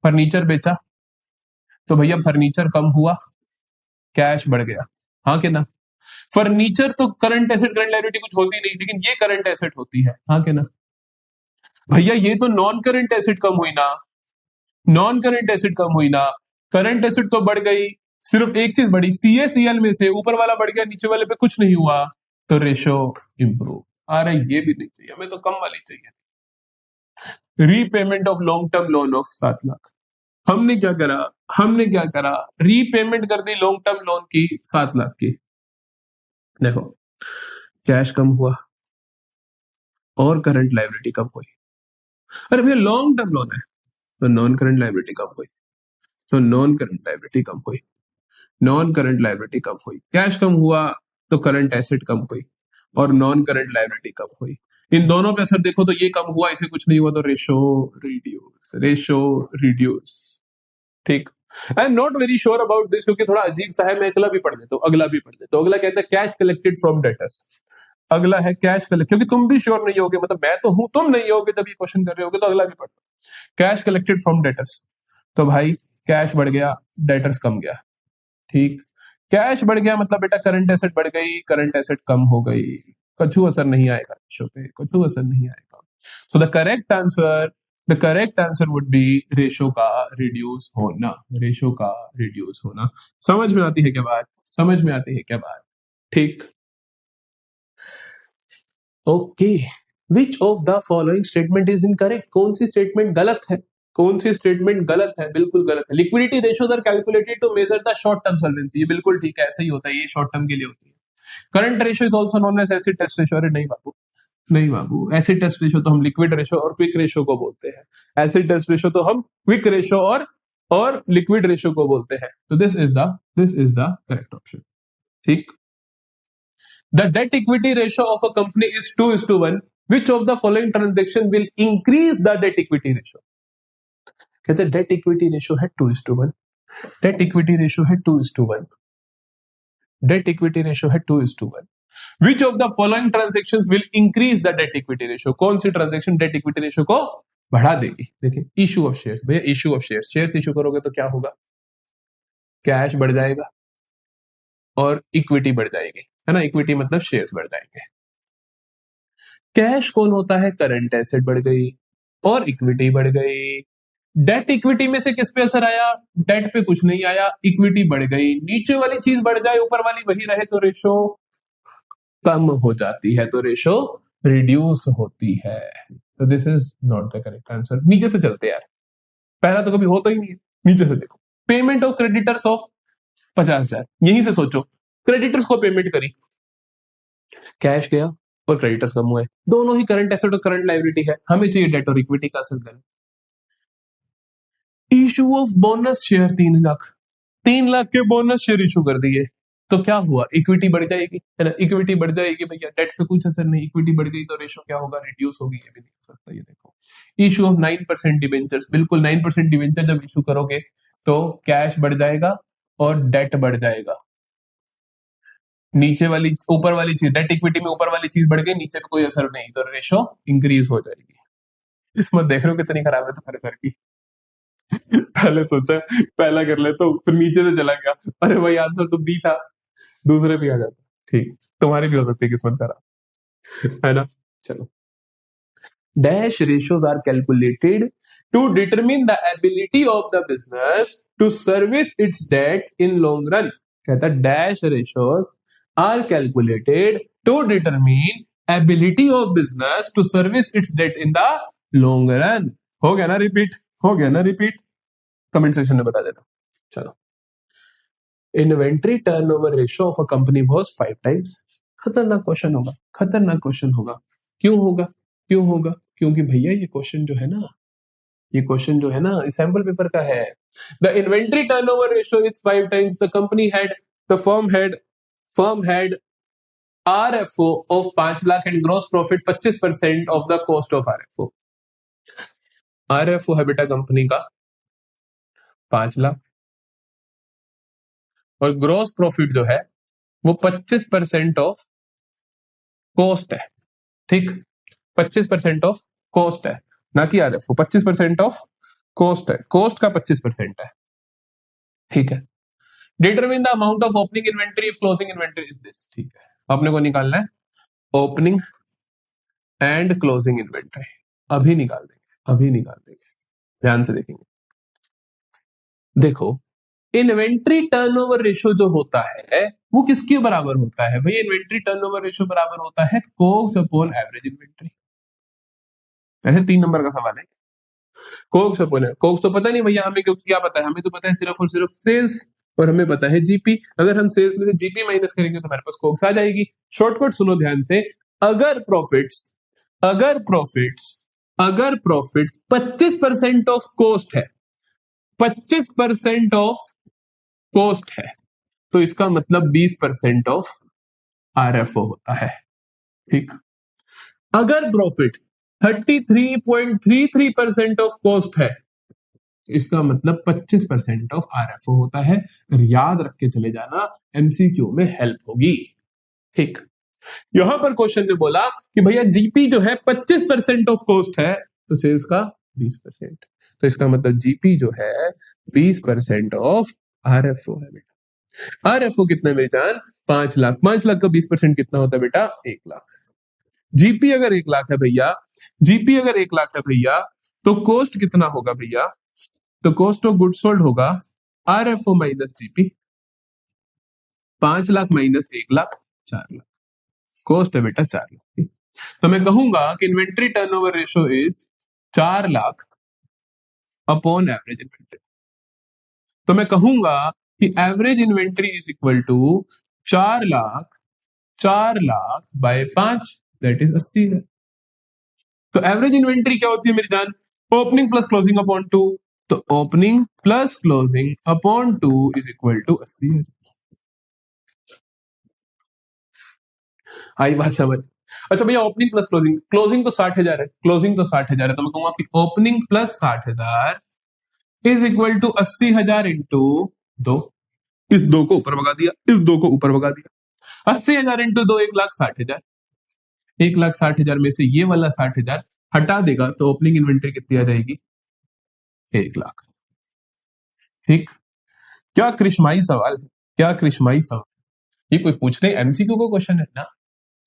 फर्नीचर बेचा तो भैया फर्नीचर कम हुआ, कैश बढ़ गया, हाँ कि ना? फर्नीचर तो करंट एसेट करंट लायबिलिटी कुछ होती नहीं, लेकिन ये करंट एसेट होती है, हाँ कि ना? भैया ये तो नॉन करंट एसेट कम हुई ना, करंट एसेट तो बढ़ गई, सिर्फ एक चीज बढ़ी, CACL में से ऊपर वाला बढ़ गया, नीचे वाले पे कुछ नहीं हुआ, तो रेशो इंप्रूव। अरे ये भी नहीं चाहिए हमें, तो कम वाली चाहिए। Repayment of long term loan of 7 lakh. हमने क्या करा? रीपेमेंट कर दी लॉन्ग टर्म लोन की 7 लाख की। देखो कैश कम हुआ और करंट लायबिलिटी कम हुई। अरे भैया लॉन्ग टर्म लोन है तो नॉन करंट लायबिलिटी कम हुई, कैश कम हुआ तो करंट एसेट कम हुई और नॉन करंट लायबिलिटी कम हुई। इन दोनों पे असर देखो तो ये कम हुआ, इसे कुछ नहीं हुआ, तो रेशो रिड्यूस। ठीक, I am not very sure about this क्योंकि थोड़ा अजीब सा है, मैं अगला भी पढ़ देता हूँ। अगला कहता है कैश कलेक्टेड फ्रॉम डेटर्स। अगला है कैश कलेक्ट, क्योंकि तुम भी श्योर नहीं होगे, मतलब मैं तो हूं, तुम नहीं होगे जब ये क्वेश्चन कर रहे होगे, तो अगला भी पढ़ो। कैश कलेक्टेड फ्रॉम डेटर्स, तो भाई कैश बढ़ गया, डेटर्स कम गया। ठीक, कैश बढ़ गया मतलब बेटा करंट एसेट बढ़ गई, करंट एसेट कम हो गई, कछु असर नहीं आएगा रेशो पे, so the correct answer would be ratio का रिड्यूस होना। समझ में आती है क्या बात? ठीक, okay. Which of the following statement is incorrect? कौन सी स्टेटमेंट गलत है? बिल्कुल गलत है। Liquidity ratios are calculated to measure the short term solvency. ये बिल्कुल ठीक है, ऐसा ही होता है, ये शॉर्ट टर्म के लिए होती है। Current ratio is also known as acid test ratio. अरे नहीं बाबू, एसिड टेस्ट रेशियो तो हम लिक्विड रेशियो और क्विक रेशियो को बोलते हैं, एसिड टेस्ट रेशियो तो हम क्विक रेशियो और लिक्विड रेशियो को बोलते हैं। तो this is the correct option. ठीक, the debt equity ratio of a company is 2:1. Which of the following transaction will increase the debt equity ratio? कहते debt equity ratio है 2:1, debt equity ratio है 2:1। Which of the following transactions will increase the debt equity ratio? कौन सी transaction debt equity ratio को बढ़ा देगी? देखिए, issue of shares. भैया issue of shares issue करोगे तो क्या होगा? कैश बढ़ जाएगा और इक्विटी बढ़ जाएगी, है ना? इक्विटी मतलब शेयर्स बढ़ जाएंगे। कैश कौन होता है? करंट एसेट बढ़ गई और इक्विटी बढ़ गई। डेट इक्विटी में से किस पे असर आया? डेट पे कुछ नहीं आया, इक्विटी बढ़ गई। नीचे वाली चीज बढ़ जाए, ऊपर वाली वही रहे तो रेशो कम हो जाती है, तो रेशो रिड्यूस होती है। तो this is not the correct answer. नीचे से चलते यार, पहला तो कभी होता ही नहीं है। नीचे से देखो, पेमेंट ऑफ क्रेडिटर्स ऑफ 50,000। यहीं से सोचो, क्रेडिटर्स को पेमेंट करी, कैश गया और क्रेडिटर्स कम हुए, दोनों ही करंट एसेट और करंट लायबिलिटी है, हमें चाहिए डेट और इक्विटी का असर। Issue of bonus share 3 lakh के बोनस शेयर इशू कर दिए, तो क्या हुआ? इक्विटी बढ़ जाएगी, है ना? इक्विटी बढ़ जाएगी भैया, डेट पे कुछ असर नहीं, इक्विटी बढ़ गई तो रेशो क्या होगा? रिड्यूस होगी। ये भी नहीं हो सकता। ये देखो, इशू ऑफ 9% डिवेंचर्स, बिल्कुल 9% डिवेंचर जब इशू करोगे तो कैश बढ़ जाएगा और डेट बढ़ जाएगा। नीचे वाली ऊपर वाली चीज, डेट इक्विटी में ऊपर वाली चीज बढ़ गई, नीचे पे कोई असर नहीं, तो रेशो इंक्रीज हो जाएगी। इसमें देख रहे हो कितनी खराब है तुम्हारे सर की। पहले सोचा पहला कर ले तो फिर नीचे से चला गया, अरे भाई आंसर तो बी था, दूसरे भी आ जाता। ठीक, तुम्हारी भी हो सकती है किस्मत खराब, है ना। चलो, dash ratios are calculated to determine the ability of the business to service its debt in long run। कहता है dash ratios are calculated to determine ability of business to service its debt in the long run। हो गया ना repeat, हो गया ना repeat, comment section में बता देना। चलो, inventory turnover ratio of a company was 5 times. खतरनाक क्वेश्चन होगा, खतरनाक क्वेश्चन होगा। क्यों होगा, क्यों होगा? क्योंकि भैया ये क्वेश्चन जो है ना, ये क्वेश्चन जो है ना सैंपल पेपर का है। The inventory turnover ratio is 5 times, the company had, the firm had RFO of 5 lakh and gross profit 25% of the cost of RFO. RFO है बेटा कंपनी का 5 लाख और ग्रॉस प्रॉफिट जो है वो 25% ऑफ कॉस्ट है। ठीक, 25% ऑफ कॉस्ट है, ना कि आरएफओ। 25% ऑफ कॉस्ट है, कॉस्ट का 25% है। ठीक है, determine the amount of opening inventory if closing inventory is this. ठीक है, अपने को निकालना है ओपनिंग एंड क्लोजिंग इन्वेंट्री। अभी निकाल देंगे, अभी निकाल देंगे, ध्यान से देखेंगे। देखो, इन्वेंट्री टर्नओवर रेशियो जो होता है वो किसके बराबर होता है भाई? इन्वेंट्री टर्नओवर रेशियो बराबर होता है कोग्स अपॉन एवरेज इन्वेंट्री। ऐसे 3 नंबर का सवाल है। कोग्स अपॉन, कोग्स तो पता नहीं भैया हमें, क्योंकि क्या पता है हमें? तो पता है सिर्फ और सिर्फ सेल्स, और हमें पता है जीपी। अगर हम सेल्स में से जीपी माइनस करेंगे तो हमारे पास कोग्स आ जाएगी। शॉर्टकट सुनो ध्यान से, अगर प्रॉफिट्स अगर प्रॉफिट्स अगर प्रॉफिट्स 25% ऑफ कॉस्ट है, 25% ऑफ कॉस्ट है, तो इसका मतलब 20% ऑफ आरएफओ होता है। ठीक, अगर प्रॉफिट 33.33% ऑफ कॉस्ट है, इसका मतलब 25% ऑफ आरएफओ होता है। और याद रख के चले जाना, एमसीक्यू में हेल्प होगी। ठीक, यहां पर क्वेश्चन ने बोला कि भैया जीपी जो है 25% ऑफ कॉस्ट है, तो सेल्स का 20%, तो इसका मतलब जीपी जो है 20% ऑफ आरएफओ है बेटा। आरएफओ कितना है मेरी जान? 5 लाख। 5 लाख का 20% कितना होता है बेटा? 1 लाख। जीपी अगर 1 लाख है भैया, जीपी अगर 1 लाख है भैया, तो कॉस्ट कितना होगा भैया? तो कॉस्ट ऑफ गुड सोल्ड होगा RFO minus GP. 5 lakh minus 1 lakh, 4 lakh. कॉस्ट है बेटा 4 लाख। तो मैं कहूंगा कि inventory turnover ratio is 4 lakh upon average inventory. तो मैं कहूंगा कि average inventory is equal to 4 lakh by 5, that is 80 है। तो एवरेज इन्वेंट्री क्या होती है मेरी जान? Opening plus closing upon 2। तो opening plus closing upon 2 is equal to 80 है। आई बात समझ? अच्छा भैया, ओपनिंग प्लस क्लोजिंग, क्लोजिंग तो 60,000 है, क्लोजिंग तो 60,000 है, तो मैं कहूंगा कि opening plus 60,000 is equal to 80,000 into 2। इस 2 को ऊपर भगा दिया, इस 2 को ऊपर भगा दिया। 80,000 इंटू 2 1,60,000। 1,60,000 में से ये वाला 60,000 हटा देगा तो ओपनिंग इन्वेंट्री कितनी आ जाएगी? 1 लाख। ठीक, क्या कृष्माई सवाल है, क्या कृष्माई सवाल। ये कोई पूछ रहे एमसीक्यू का क्वेश्चन है ना,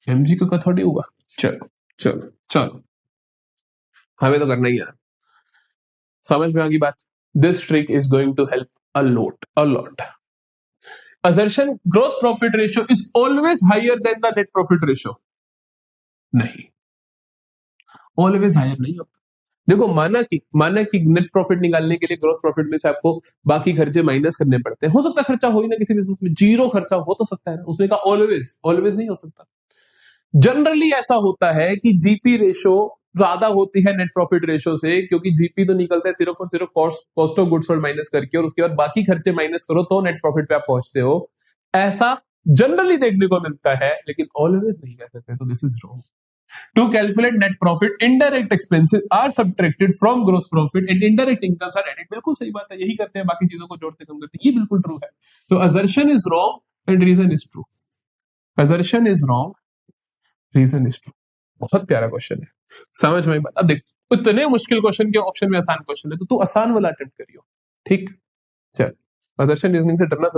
एमसीक्यू का थोड़ी होगा। चलो चलो चलो, हमें तो करना ही है। समझ में आ गई बात? This trick is going to help a lot. Assertion gross profit ratio is always higher than the net profit ratio. नहीं, ऑलवेज हायर नहीं होता। देखो, माना कि नेट प्रॉफिट निकालने के लिए ग्रॉस प्रॉफिट में से आपको बाकी खर्चे माइनस करने पड़ते हैं। हो सकता है खर्चा हो ही ना किसी बिजनेस में, जीरो खर्चा हो तो सकता है ना, उसने कहा ऑलवेज, ऑलवेज नहीं हो सकता। जनरली ऐसा होता है कि जीपी रेशो ज्यादा होती है नेट प्रॉफिट रेशो से, क्योंकि जीपी तो निकलता है सिर्फ और सिर्फ cost of goods sold minus करके, और उसके बाद बाकी खर्चे माइनस करो तो नेट प्रॉफिट पे आप पहुंचते हो। ऐसा जनरली देखने को मिलता है, लेकिन ऑलवेज नहीं कह सकते, तो this is wrong. To calculate net profit, indirect expenses are subtracted from gross profit and indirect incomes are added। बिल्कुल सही बात है, यही करते हैं, बाकी चीजों को जोड़ते कम करते हैं, ये बिल्कुल ट्रू है। तो assertion is wrong and reason is true। assertion is wrong, reason is true। बहुत प्यारा क्वेश्चन है, समझ में। अब देख, इतने मुश्किल क्वेश्चन के ऑप्शन में आसान क्वेश्चन है, तो तू आसान वाला अटेम्प्ट करियो, ठीक। चल, assertion रीजनिंग से डरना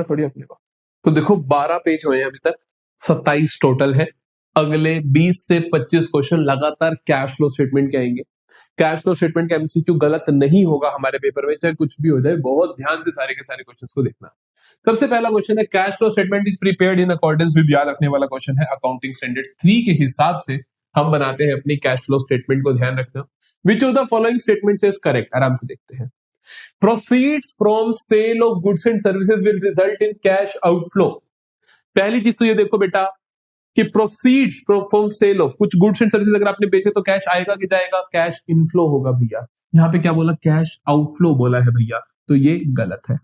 थोड़ी अपने को। तो देखो 12 पेज हुए हैं अभी तक, 27 टोटल है। अगले 20 से 25 क्वेश्चन लगातार कैश फ्लो स्टेटमेंट के आएंगे। कैश फ्लो स्टेटमेंट का एमसीक्यू गलत नहीं होगा हमारे पेपर में, चाहे कुछ भी हो जाए। बहुत ध्यान से सारे के सारे क्वेश्चंस को देखना। सबसे पहला क्वेश्चन है, cash flow statement is prepared in accordance with, याद रखने वाला क्वेश्चन है, अकाउंटिंग स्टैंडर्ड्स 3 के हिसाब से हम बनाते हैं अपनी कैश फ्लो स्टेटमेंट को, ध्यान रखना। Which of the following statements is correct, आराम से देखते हैं। Proceeds from sale of goods and services will result in cash outflow. पहली चीज तो ये देखो बेटा कि प्रोसीड्स फ्रॉम सेल ऑफ कुछ गुड्स एंड सर्विसेज अगर आपने बेचे तो कैश आएगा कि जाएगा, कैश इनफ्लो होगा भैया। यहाँ पे क्या बोला, कैश आउटफ्लो बोला है भैया, तो ये गलत है।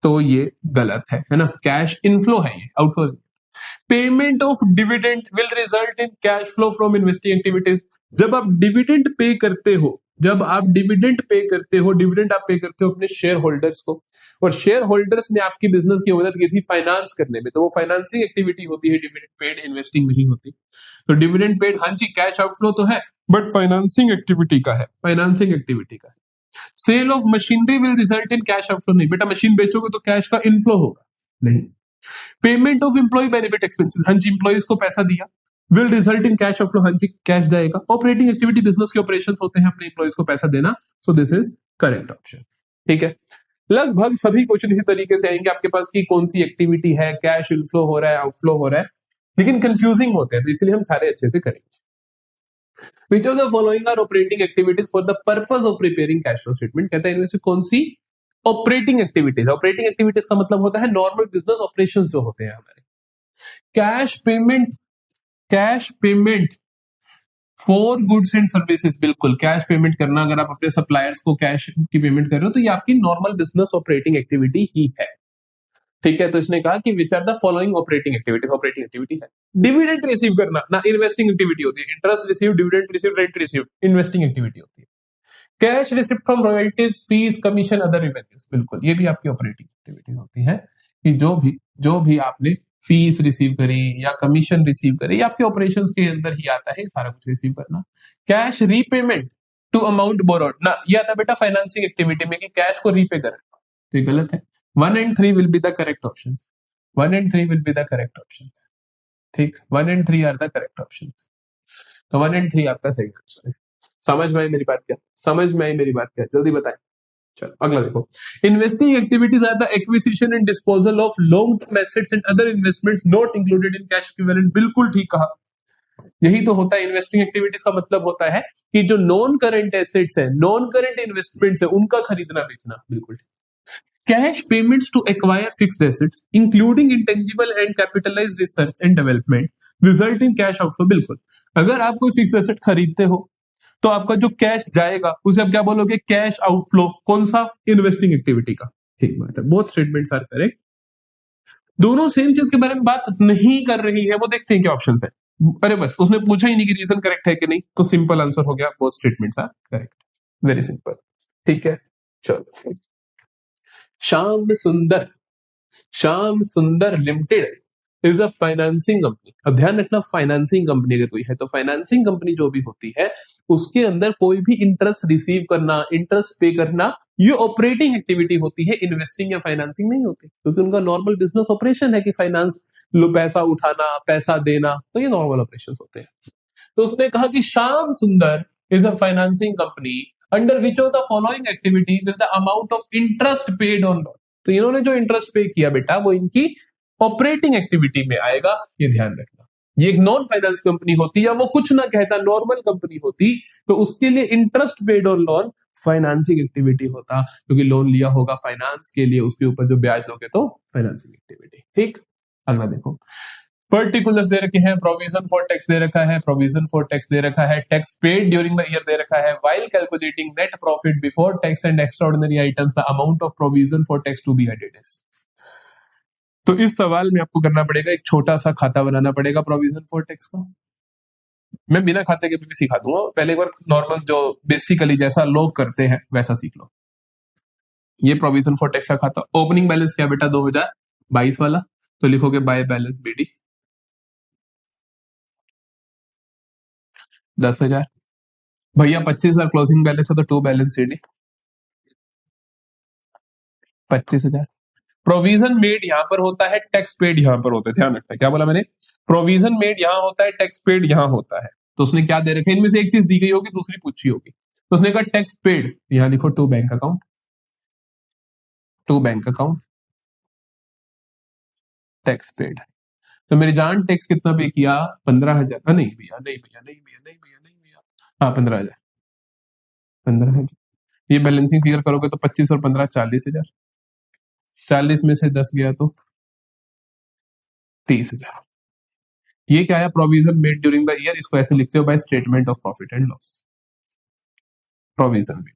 तो ये गलत है ना, कैश इनफ्लो है ये, outflow. Payment of dividend will result in cash flow from investing activities. जब आप डिविडेंड पे करते हो, डिविडेंड आप पे करते हो अपने शेयर होल्डर्स को, और शेयर होल्डर्स ने आपकी बिजनेस की मदद की थी फाइनेंस करने में, तो वो फाइनेंसिंग एक्टिविटी होती है, डिविडेंड पेड, इन्वेस्टिंग नहीं होती। तो डिविडेंड पेड, हाँ जी कैश आउटफ्लो तो है, बट फाइनेंसिंग एक्टिविटी का है, sale of machinery will result in cash outflow, नहीं बेटा, मशीन बेचोगे तो कैश का इनफ्लो होगा, नहीं। Payment of employ benefit expenses, हाँ जी एम्प्लॉइज को पैसा दिया, will result in cash outflow, हाँ जी कैश जाएगा। ऑपरेटिंग एक्टिविटी, बिजनेस के ऑपरेशंस होते हैं, अपने एम्प्लॉइज को पैसा देना, so this is correct option, ठीक है। लगभग सभी क्वेश्चन इसी तरीके से आएंगे आपके पास कि कौन सी एक्टिविटी है, कैश इनफ्लो हो रहा है, आउटफ्लो हो रहा है, लेकिन कंफ्यूजिंग होते हैं, तो इसलिए हम सारे अच्छे से करेंगे। Which of the following are operating activities for the purpose of preparing cash flow statement? कहता है इनमें से कौन सी ऑपरेटिंग एक्टिविटीज, ऑपरेटिंग एक्टिविटीज का मतलब होता है नॉर्मल बिजनेस ऑपरेशंस जो होते हैं हमारे। Cash payment for goods and services, बिल्कुल कैश पेमेंट करना, अगर आप अपने सप्लायर्स को कैश की पेमेंट कर रहे हो तो ये आपकी नॉर्मल बिजनेस ऑपरेटिंग एक्टिविटी ही है, ठीक है। तो इसने कहा कि which are the following operating activities, operating activity है। डिविडेंड रिसीव करना ना, इन्वेस्टिंग एक्टिविटी होती है, interest receive, dividend receive, rent receive, investing activity होती है। Cash receipt from royalties, fees, commission, other revenues, बिल्कुल ये भी आपकी ऑपरेटिंग एक्टिविटी होती है, कि जो भी आपने फीस रिसीव करी या कमीशन रिसीव करी, ये आपके ऑपरेशंस के अंदर ही आता है, सारा कुछ रिसीव करना। Cash repayment to amount borrowed ना, ये आता बेटा फाइनेंसिंग एक्टिविटी में कि कैश को रीपे करना, तो ये गलत है। 1 and 3 will be the correct options. 1 and 3 will be the correct options. ठीक, 1 and 3 are the correct options. तो 1 and 3 आपका सही आंसर है। समझ में आई मेरी बात क्या? जल्दी बताएं। चलो अगला देखो, investing activities are the acquisition and disposal of long term assets and other investments not included in cash equivalent, बिल्कुल ठीक कहा। यही तो होता है इन्वेस्टिंग एक्टिविटीज का मतलब होता है कि जो नॉन करंट एसेट्स है, नॉन करंट इन्वेस्टमेंट्स है, उनका खरीदना बेचना, बिल्कुल। Cash payments to acquire fixed assets, including intangible and capitalized research and development, result in cash outflow, बिल्कुल। अगर आप कोई फिक्स एसेट खरीदते हो तो आपका जो कैश जाएगा उसे आप क्या बोलोगे, कैश आउटफ्लो। कौन सा, इन्वेस्टिंग एक्टिविटी का, ठीक बात है। Both statements are correct. दोनों सेम चीज के बारे में बात नहीं कर रही है, वो देखते हैं क्या ऑप्शन है। अरे बस उसने पूछा ही नहीं कि रीजन करेक्ट है कि नहीं, तो सिंपल आंसर हो गया, both statements are correct, very simple, ठीक है। चलो, Shyam Sundar limited is a financing company. अब ध्यान रखना, फाइनेंसिंग कंपनी अगर कोई है तो फाइनेंसिंग कंपनी जो भी होती है उसके अंदर कोई भी इंटरेस्ट रिसीव करना, इंटरेस्ट पे करना, ये ऑपरेटिंग एक्टिविटी होती है, इन्वेस्टिंग या फाइनेंसिंग नहीं होती, क्योंकि उनका नॉर्मल बिजनेस ऑपरेशन है कि फाइनेंस, पैसा उठाना, पैसा देना, तो ये नॉर्मल ऑपरेशंस होते हैं। तो उसने कहा कि श्याम सुंदर is a financing company under which of the following activity is the amount of interest paid on loan. तो इन्होंने जो इंटरेस्ट पे किया बेटा वो इनकी ऑपरेटिंग एक्टिविटी में आएगा, ये ध्यान रखना। ये एक नॉन फाइनेंस कंपनी होती या वो कुछ ना कहता, नॉर्मल कंपनी होती, तो उसके लिए interest paid on loan financing activity होता, क्योंकि लोन लिया होगा फाइनेंस के लिए, उसके ऊपर जो ब्याज दोगे तो फाइनेंसिंग एक्टिविटी, ठीक। अगला देखो, पर्टिकुलर्स दे रखे हैं, प्रोविजन फॉर टैक्स दे रखा है, प्रोविजन फॉर टैक्स दे रखा है, tax paid during the year दे रखा है, while calculating net profit before tax and extraordinary items the amount of provision for tax to be added is. तो इस सवाल में आपको करना पड़ेगा, एक छोटा सा खाता बनाना पड़ेगा प्रोविजन फॉर टैक्स का। मैं बिना खाते के भी सिखा दूंगा, पहले एक बार नॉर्मल जो बेसिकली जैसा लोग करते हैं वैसा सीख लो। ये प्रोविजन फॉर टैक्स का खाता, ओपनिंग बैलेंस क्या बेटा, 2022 वाला, तो लिखोगे बाय बैलेंस बीडी 10,000। भैया 25,000 क्लोजिंग बैलेंस है तो to balance CD 25,000। Provision made यहां पर होता है, टैक्स पेड यहां पर होता है, ध्यान रखना। क्या बोला मैंने? प्रोविजन मेड यहां होता है, टैक्स पेड यहां होता है। तो उसने क्या दे रखा है, इनमें से एक चीज दी गई होगी, दूसरी पूछी होगी। तो उसने कहा टैक्स पेड, यहां लिखो to bank account, to bank account tax paid. तो मेरी जान टैक्स कितना पे किया? 15,000। नहीं भैया, नहीं भैया, नहीं भैया, नहीं भैया, नहीं भैया, हाँ 15,000, 15,000। ये बैलेंसिंग फिगर करोगे तो 25 और 15 40,000। 40 में से 10 गया तो 30,000। ये क्या है? Provision made during the year. इसको ऐसे लिखते हो by statement of profit and loss. Provision made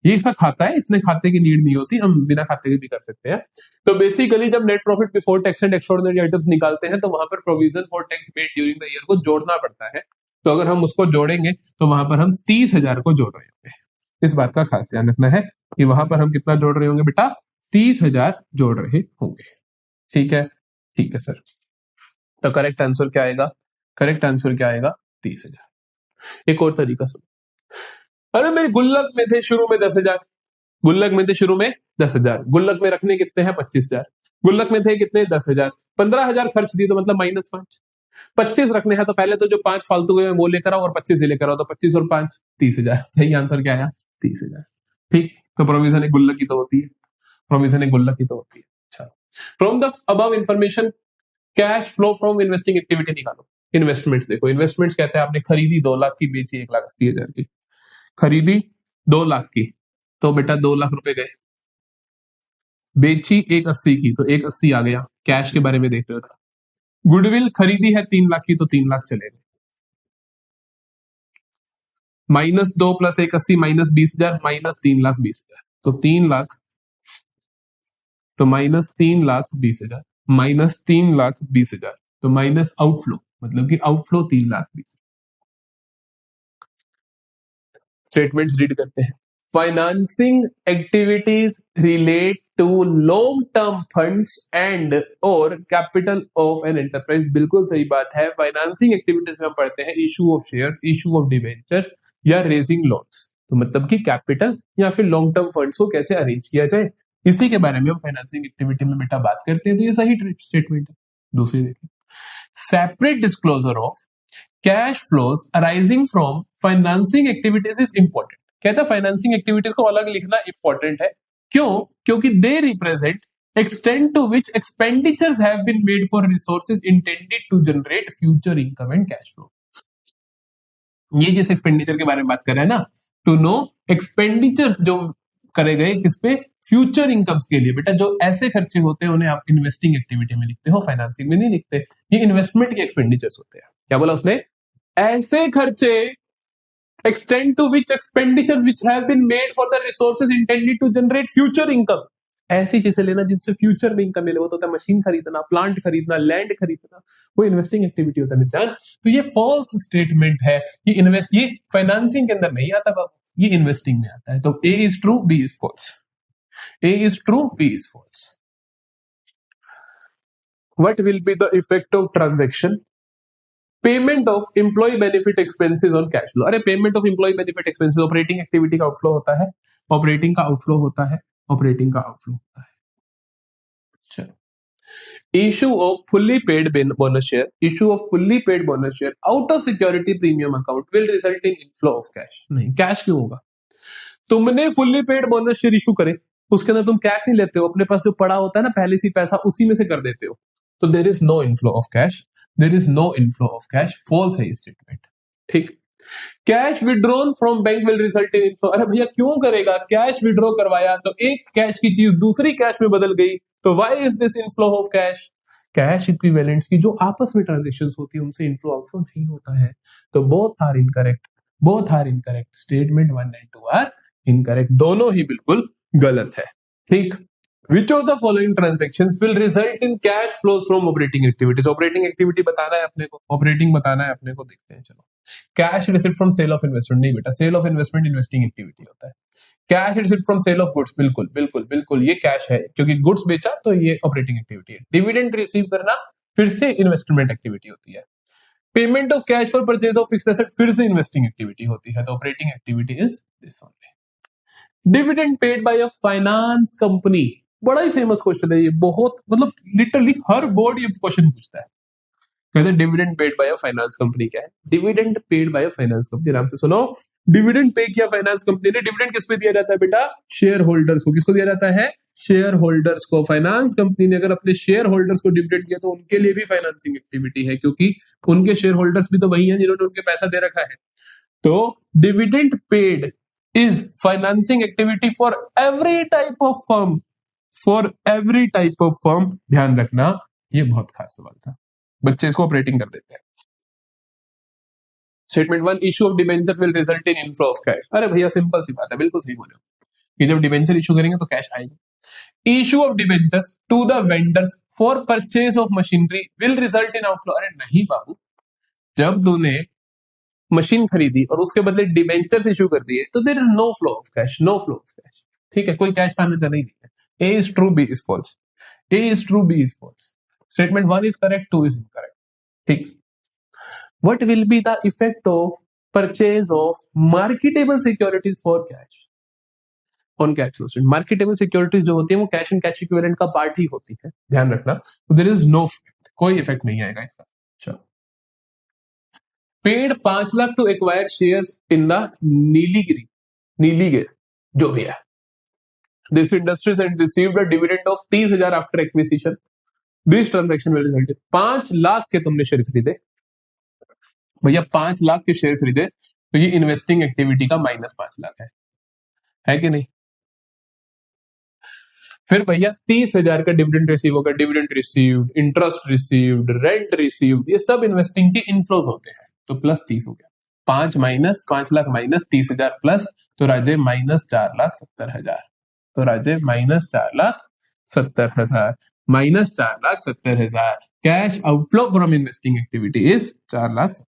ये इसका खाता है, इतने खाते की नीड नहीं होती, हम बिना खाते के भी कर सकते हैं। तो बेसिकली जब net profit before tax and extraordinary items निकालते हैं तो वहां पर provision for tax made during the year को जोड़ना पड़ता है। तो अगर हम उसको जोड़ेंगे तो वहां पर हम 30,000 को जोड़ रहे होंगे। इस बात का खास ध्यान रखना है कि वहां पर हम कितना जोड़ रहे होंगे बेटा? 30,000 जोड़ रहे होंगे। ठीक है, ठीक है सर। तो करेक्ट आंसर क्या आएगा? करेक्ट आंसर क्या आएगा? 30,000। एक और तरीका सुनो। अरे मेरे गुल्लक में थे शुरू में 10,000, गुल्लक में थे शुरू में 10,000, गुल्लक में रखने कितने हैं? 25,000। गुल्लक में थे कितने? 10,000। 15,000 खर्च दिए तो मतलब -5। 25 रखने हैं तो पहले तो जो 5 फालतू गए वो लेकर आओ और 25 ही लेकर आओ, तो 25 और 5 30,000। सही आंसर क्या आया? 30,000। ठीक। तो प्रोविजन एक गुल्लक की तो होती है, प्रोविजन एक गुल्लक की तो होती है। अच्छा, from the above information cash flow from investing activity निकालो। इन्वेस्टमेंट्स देखो, इन्वेस्टमेंट्स कहते हैं आपने खरीदी 2 लाख की, बेची 1,80,000 की। खरीदी 2 लाख की तो बेटा 2 लाख रुपए गए, बेची 1,80 की तो 1,80 आ गया। कैश के बारे में देख रहे हो था। गुडविल खरीदी है 3 लाख की तो 3 लाख चले गए। -2 + 1,80 -20,000 -3,20,000 तो 3 लाख, तो -3,20,000 -3,20,000 तो माइनस आउटफ्लो, मतलब कि आउटफ्लो 3,20,000। स्टेटमेंट्स रीड करते हैं। Financing activities relate to long term funds and और कैपिटल ऑफ एन एंटरप्राइज। बिल्कुल सही बात है। फाइनेंसिंग एक्टिविटीज में हम पढ़ते हैं issue of shares, issue of debentures या रेजिंग लोन्स। तो मतलब कि कैपिटल या फिर लॉन्ग टर्म फंड्स को कैसे अरेंज किया जाए, इसी के बारे में हम फाइनेंसिंग एक्टिविटी में बेटा बात करते हैं। तो ये सही स्टेटमेंट है। दूसरी देखिए, separate disclosure of cash flows arising from financing activities is important. कहता है फाइनेंसिंग एक्टिविटीज को अलग लिखना इंपॉर्टेंट है। क्यों? क्योंकि they represent extent to which expenditures have been made for resources intended to generate future income and cash flow। ये जिस एक्सपेंडिचर के बारे में बात कर रहे हैं ना, टू नो एक्सपेंडिचर्स जो करे गए किस पे? फ्यूचर इनकम्स के लिए। बेटा जो ऐसे खर्चे होते हैं उन्हें आप इन्वेस्टिंग एक्टिविटी में लिखते हो, फाइनेंसिंग में नहीं लिखते। ये इन्वेस्टमेंट के एक्सपेंडिचर्स होते हैं। क्या बोला उसने? ऐसे खर्चे extent to which expenditures which have been made for the resources intended to generate future income। ऐसी चीजें लेना जिनसे फ्यूचर में इनकम मिले। वो तो होता है मशीन खरीदना, प्लांट खरीदना, लैंड खरीदना, वो इन्वेस्टिंग एक्टिविटी होता है मित्र। तो ये फॉल्स स्टेटमेंट है। ये फाइनेंसिंग के अंदर नहीं आता बाबू, ये इन्वेस्टिंग में आता है। तो A is true, B is false. A is true, B is false. What will be the effect of transaction? Payment of employ benefit expenses on cash flow. अरे payment of employ benefit expenses operating activity का outflow होता है, operating का outflow होता है, operating का outflow होता है। चलो, issue off fully paid bonus share, issue off fully paid bonus share out of security premium account will result in inflow of cash. नहीं, कैश क्यों होगा? तुमने fully paid bonus share issue करे, उसके अंदर तुम कैश नहीं लेते हो, अपने पास जो पड़ा होता है ना पहले से पैसा, उसी में से कर देते हो। तो there is no inflow of cash, there is no inflow of cash. False है ये स्टेटमेंट। ठीक। Cash withdrawn from bank will result in inflow. अरे भैया क्यों करेगा? कैश विड्रॉ करवाया तो एक कैश की चीज दूसरी कैश में बदल गई, तो why is this inflow of cash? Cash equivalents की जो आपस में ट्रांजैक्शंस होती है उनसे इनफ्लो आउटफ्लो नहीं होता है। तो both are incorrect, both are incorrect. Statement 1 and 2 are incorrect, दोनों ही बिल्कुल गलत है। ठीक। Which of the following transactions will result in cash flows from operating activities? Operating activity बताना है अपने को, ऑपरेटिंग बताना है अपने को, देखते हैं। चलो, cash received from sale of investment नहीं बेटा, sale of investment investing activity होता है। Cash received from sale of goods, बिल्कुल बिल्कुल बिल्कुल ये कैश है, क्योंकि गुड्स बेचा तो ये ऑपरेटिंग एक्टिविटी है। डिविडेंड रिसीव करना फिर से इन्वेस्टमेंट एक्टिविटी होती है। Payment of cash for purchase of fixed asset फिर से इन्वेस्टिंग एक्टिविटी होती है, तो operating activity is this only. Dividend paid by a finance company, बड़ा ही फेमस क्वेश्चन है ये, बहुत मतलब लिटरली हर बोर्ड ये क्वेश्चन पूछता है। कहते हैं dividend paid by a finance company, क्या है dividend paid by a finance company, आराम से सुनो। डिविडेंड पे किया फाइनेंस कंपनी ने, डिविडेंड किस पे दिया जाता है बेटा, शेयर होल्डर्स को। किसको दिया जाता है, शेयर होल्डर्स को। फाइनेंस कंपनी ने अगर अपने शेयर होल्डर्स को डिविडेंड दिया तो उनके लिए भी फाइनेंसिंग एक्टिविटी है, क्योंकि उनके शेयर होल्डर्स भी तो वही हैं जिन्होंने उनके पैसा दे रखा है। तो dividend paid is financing activity for every type of firm, for every type of firm. ध्यान रखना ये बहुत खास सवाल था, बच्चे इसको ऑपरेटिंग कर देते हैं। Statement 1, issue of debenture will result in inflow of cash. अरे भैया सिंपल सी बात है, बिल्कुल सही बोले कि जब डिबेंचर इशू करेंगे तो कैश आएगा। Issue of debentures to the vendors for purchase of machinery will result in outflow. अरे नहीं बाबू, जब तूने मशीन खरीदी और उसके बदले डिबेंचर्स इशू कर दिए तो there is no flow of cash, no flow of cash. ठीक है, कोई कैश आने जाना ही नहीं है। A is true, B is false. A is true, B is false. Statement 1 is correct, 2 is incorrect. ठीक। What will be the effect of purchase of marketable securities for cash on cash flow statement? Marketable securities जो होती है वो cash and cash equivalent का part ही होती है, ध्यान रखना। तो देयर इज नो, कोई इफेक्ट नहीं आएगा इसका। चलो, paid 5 lakh to acquire shares in the Nilgiri जो भी है, this industries and received a dividend of 30,000 after acquisition. This transaction will result, 5 lakh के तुमने शेयर खरीदे भैया, 5 लाख के शेयर खरीदे, तो ये इन्वेस्टिंग एक्टिविटी का -5 लाख है कि नहीं। फिर भैया 30,000 का डिविडेंड रिसीव होगा, dividend received, interest received, rent received, ये सब इन्वेस्टिंग के इनफ्लोज होते हैं, तो +30 हो गया। 5 माइनस 5 लाख माइनस 30,000 प्लस, तो राजे -4,70,000, तो राजे -4,70,000, -4,70,000। Cash outflow from investing activity is 4,70,000।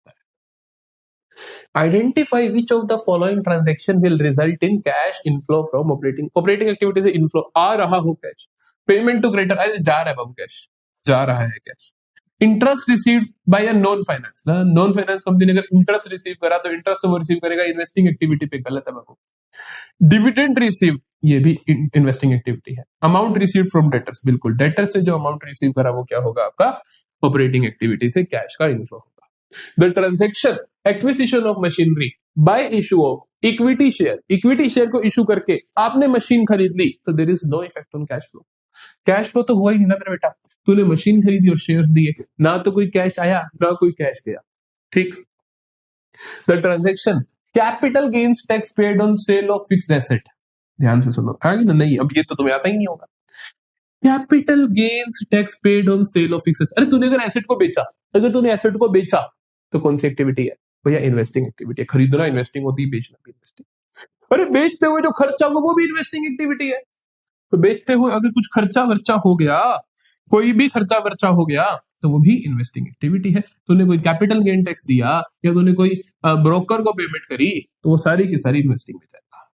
Identify which of the following transaction will result in cash inflow from operating activity से inflow आ रहा हो कैश। पेमेंट टू क्रेडिटर, अरे जा रहा है बाबू कैश, जा रहा है cash. Interest received by a non finance, non finance company ने अगर इंटरेस्ट रिसीव करा तो इंटरेस्ट तो वो रिसीव करेगा इन्वेस्टिंग एक्टिविटी पे, गलत है बाबू। डिविडेंड रिसीव, ये भी इन्वेस्टिंग एक्टिविटी है। अमाउंट रिसीव्ड फ्रॉम डेटर्स, बिल्कुल डेटर से जो अमाउंट रिसीव करा वो क्या होगा आपका, ऑपरेटिंग एक्टिविटी से कैश का इनफ्लो होगा। The transaction acquisition of machinery by issue of equity share, equity share को इशू करके आपने मशीन खरीद ली, तो there is no effect on cash flow. Cash flow तो हुआ ही नहीं ना मेरा बेटा, तूने मशीन खरीदी और शेयर्स दिए, ना तो कोई कैश आया ना कोई कैश गया। ठीक। The transaction capital gains tax paid on sale of fixed asset, ध्यान से सुनो, आगे ना नहीं, अब ये तो तुम्हें आता ही नहीं होगा। Capital gains tax paid on sale of fixed asset, अरे तूने अगर एसेट को बेचा, अगर तूने एसेट को बेचा तो कौन सी एक्टिविटी है भैया, इन्वेस्टिंग एक्टिविटी है। खरीदना इन्वेस्टिंग होती है, बेचना भी इन्वेस्टिंग। अरे बेचते हुए जो खर्चा होगा वो भी इन्वेस्टिंग एक्टिविटी है। तो बेचते हुए अगर कुछ खर्चा वर्चा हो गया, कोई भी खर्चा वर्चा हो गया, तो वो भी इन्वेस्टिंग एक्टिविटी है। तूने कोई कैपिटल गेन टैक्स दिया या तूने कोई ब्रोकर को पेमेंट करी, तो वो सारी की सारी इन्वेस्टिंग में जाएगा।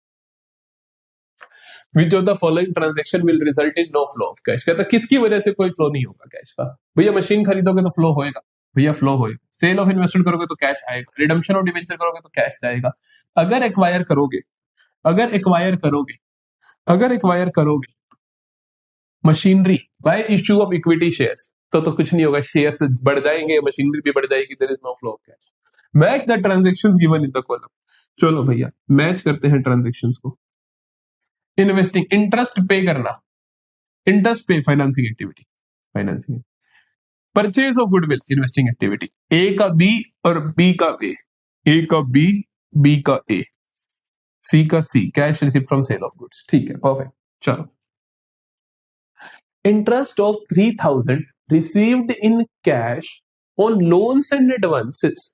Which of the following transaction will result in no flow of cash? कहता किसकी वजह से कोई फ्लो नहीं होगा कैश का, भैया मशीन खरीदोगे तो फ्लो होएगा, भैया फ्लो होएगा। सेल ऑफ इन्वेस्टमेंट करोगे तो कैश आएगा, रिडम्पशन ऑफ डिबेंचर करोगे तो कैश जाएगा। अगर एक्वायर करोगे, अगर एक्वायर करोगे, अगर एक्वायर करोगे machinery bye issue of equity shares, तो कुछ नहीं होगा, शेयर्स बढ़ जाएंगे, मशीनरी भी बढ़ जाएगी, there is no flow of cash. Match the transactions given in the column. चलो भैया मैच करते हैं ट्रांजैक्शंस को। इन्वेस्टिंग, इंटरेस्ट पे करना, interest pay financing activity, financing. Purchase of goodwill, investing activity. A का बी और बी का ए, ए का बी, बी का ए, सी का C, cash receive from sale of goods. ठीक है, परफेक्ट। चलो, interest of 3,000 received in cash on loans and advances.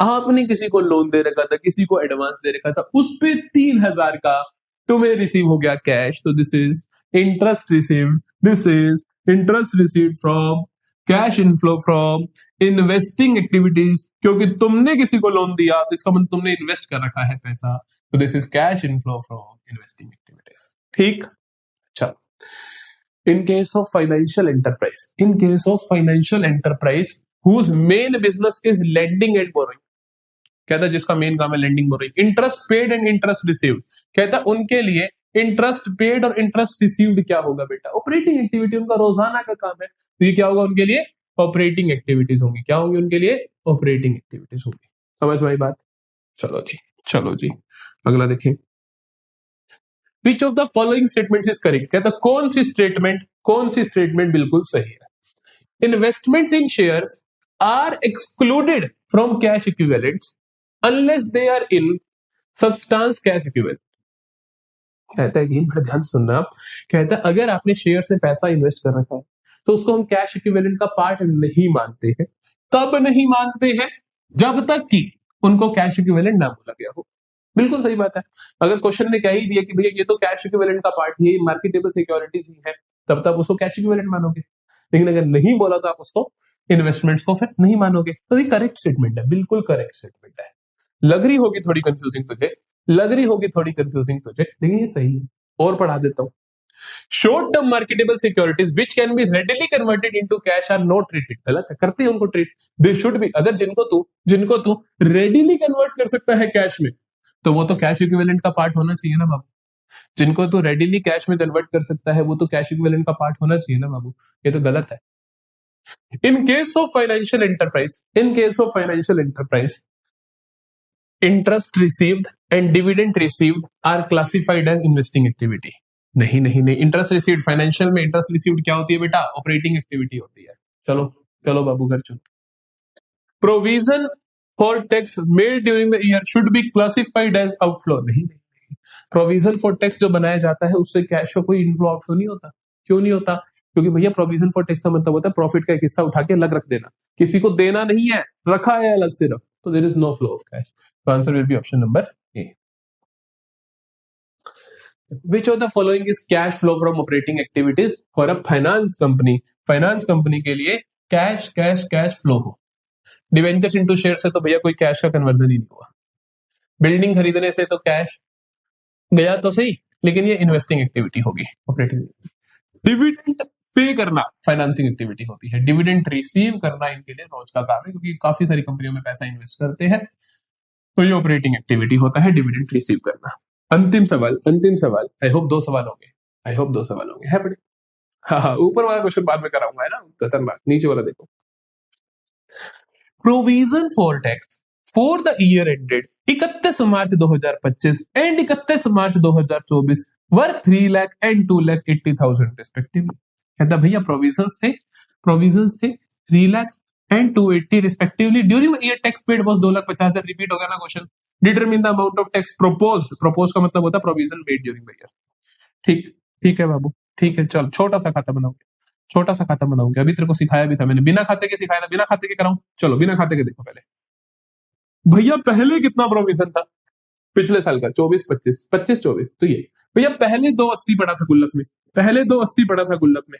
आपने किसी को लोन दे रखा था, किसी को एडवांस दे रखा था, उस पे 3,000 का तुम्हें रिसीव हो गया कैश, तो this is interest received, this is interest received from cash inflow from investing activities, क्योंकि तुमने किसी को लोन दिया तो इसका मतलब तुमने इन्वेस्ट कर रखा है पैसा, तो this is cash inflow from investing activities. ठीक, अच्छा। In case of financial enterprise whose main business is lending and borrowing, कहता है जिसका मेन काम है lending borrowing, interest paid and interest received, कहता है उनके लिए इंटरेस्ट पेड और इंटरेस्ट रिसीव्ड क्या होगा बेटा, ऑपरेटिंग एक्टिविटी, उनका रोजाना का काम है, तो ये क्या होगा उनके लिए, ऑपरेटिंग एक्टिविटीज होंगी। क्या होंगी उनके लिए, ऑपरेटिंग एक्टिविटीज होंगी। समझ में आई बात? चलो जी, चलो जी, अगला देखें। Which of the following statement is correct, कहता कौन सी स्टेटमेंट बिल्कुल सही है। Investments in shares are excluded from cash equivalents unless they are in substance cash equivalent. कहता है कि बड़ा ध्यान से सुनना, कहता है अगर आपने शेयर से पैसा इन्वेस्ट कर रखा है तो उसको हम कैश इक्विवेलेंट का पार्ट नहीं मानते हैं। कब नहीं मानते हैं, जब तक कि उनको कैश इक्विवेलेंट ना बोला गया हो। बिल्कुल सही बात है, अगर क्वेश्चन ने कह ही दिया कि भैया ये तो कैश इक्विवेलेंट का पार्ट ही है, मार्केटेबल सिक्योरिटीज ही है, तब तक उसको कैश इक्विवेलेंट मानोगे। लेकिन अगर नहीं बोला तो आप उसको इन्वेस्टमेंट्स को फिर नहीं मानोगे। तो ये करेक्ट स्टेटमेंट है, बिल्कुल करेक्ट स्टेटमेंट है। लग रही होगी थोड़ी कंफ्यूजिंग तुझे, लेकिन ये सही है। और पढ़ा देता हूं। Short term marketable securities which can be readily converted into cash are not treated, गलत है, करते हैं उनको ट्रीट, दे शुड बी। अगर जिनको तू रेडिली कन्वर्ट कर सकता है कैश में, तो वो तो कैश इक्विवेलेंट का पार्ट होना चाहिए ना बाबू। जिनको तो रेडिली कैश में कन्वर्ट कर सकता है वो तो कैश इक्विवेलेंट का पार्ट होना चाहिए ना बाबू, ये तो गलत है। In case of financial enterprise interest received and dividend received are classified as investing activity. नहीं नहीं नहीं, इंटरेस्ट रिसीव्ड, फाइनेंशियल में इंटरेस्ट रिसीव्ड क्या होती है बेटा, ऑपरेटिंग एक्टिविटी होती है। चलो चलो बाबू घर चलो। Provision for tax made during the year should be classified as outflow. नहीं, प्रोविजन फॉर टैक्स जो बनाया जाता है उससे कैश का कोई इनफ्लो आउटफ्लो नहीं होता। क्यों नहीं होता, क्योंकि भैया प्रोविजन फॉर टैक्स का मतलब होता है प्रॉफिट का एक हिस्सा उठा के अलग रख देना, किसी को देना नहीं है, रखा है अलग से रख, तो there is no flow of cash. तो answer will be option number A. Which of the following is cash flow from operating activities for a finance company? Finance company के लिए कैश फ्लो हो। डिवेंचर्स इनटू शेयर से तो भैया कोई cash का conversion ही नहीं हुआ। बिल्डिंग खरीदने से तो कैश गया तो सही, लेकिन ये इन्वेस्टिंग एक्टिविटी होगी, ऑपरेटिंग। डिविडेंड पे करना फाइनेंसिंग एक्टिविटी होती है, डिविडेंड रिसीव करना इनके लिए रोज का काम है, क्योंकि काफी सारी कंपनियों में पैसा इन्वेस्ट करते हैं, तो ये ऑपरेटिंग एक्टिविटी होता है डिविडेंड रिसीव करना। अंतिम सवाल, आई होप दो सवाल होंगे, है बड़े। हाँ, ऊपर वाला क्वेश्चन बाद में कराऊंगा, है ना, खतरनाक। नीचे वाला देखो। Provision for tax for the year ended 31 March 2025 and 31 March 2024 were 3 lakh and 2,80,000 respectively. कहता भैया प्रोविजंस थे 3 lakh and 280 respectively during year tax paid was 2,50,000। Repeat होगा ना question. Determine the amount of tax propose का मतलब होता है provision made during the year. ठीक है बाबू, ठीक है, चल छोटा सा खाता बनाऊंगे। अभी तेरे को सिखाया भी था मैंने, बिना खाते के सिखाया था, बिना खाते के कराऊं। चलो बिना खाते के देखो पहले। भैया पहले कितना प्रोविजन था पिछले साल का, 24 तो ये भैया पहले 280 पड़ा था गुल्लक में,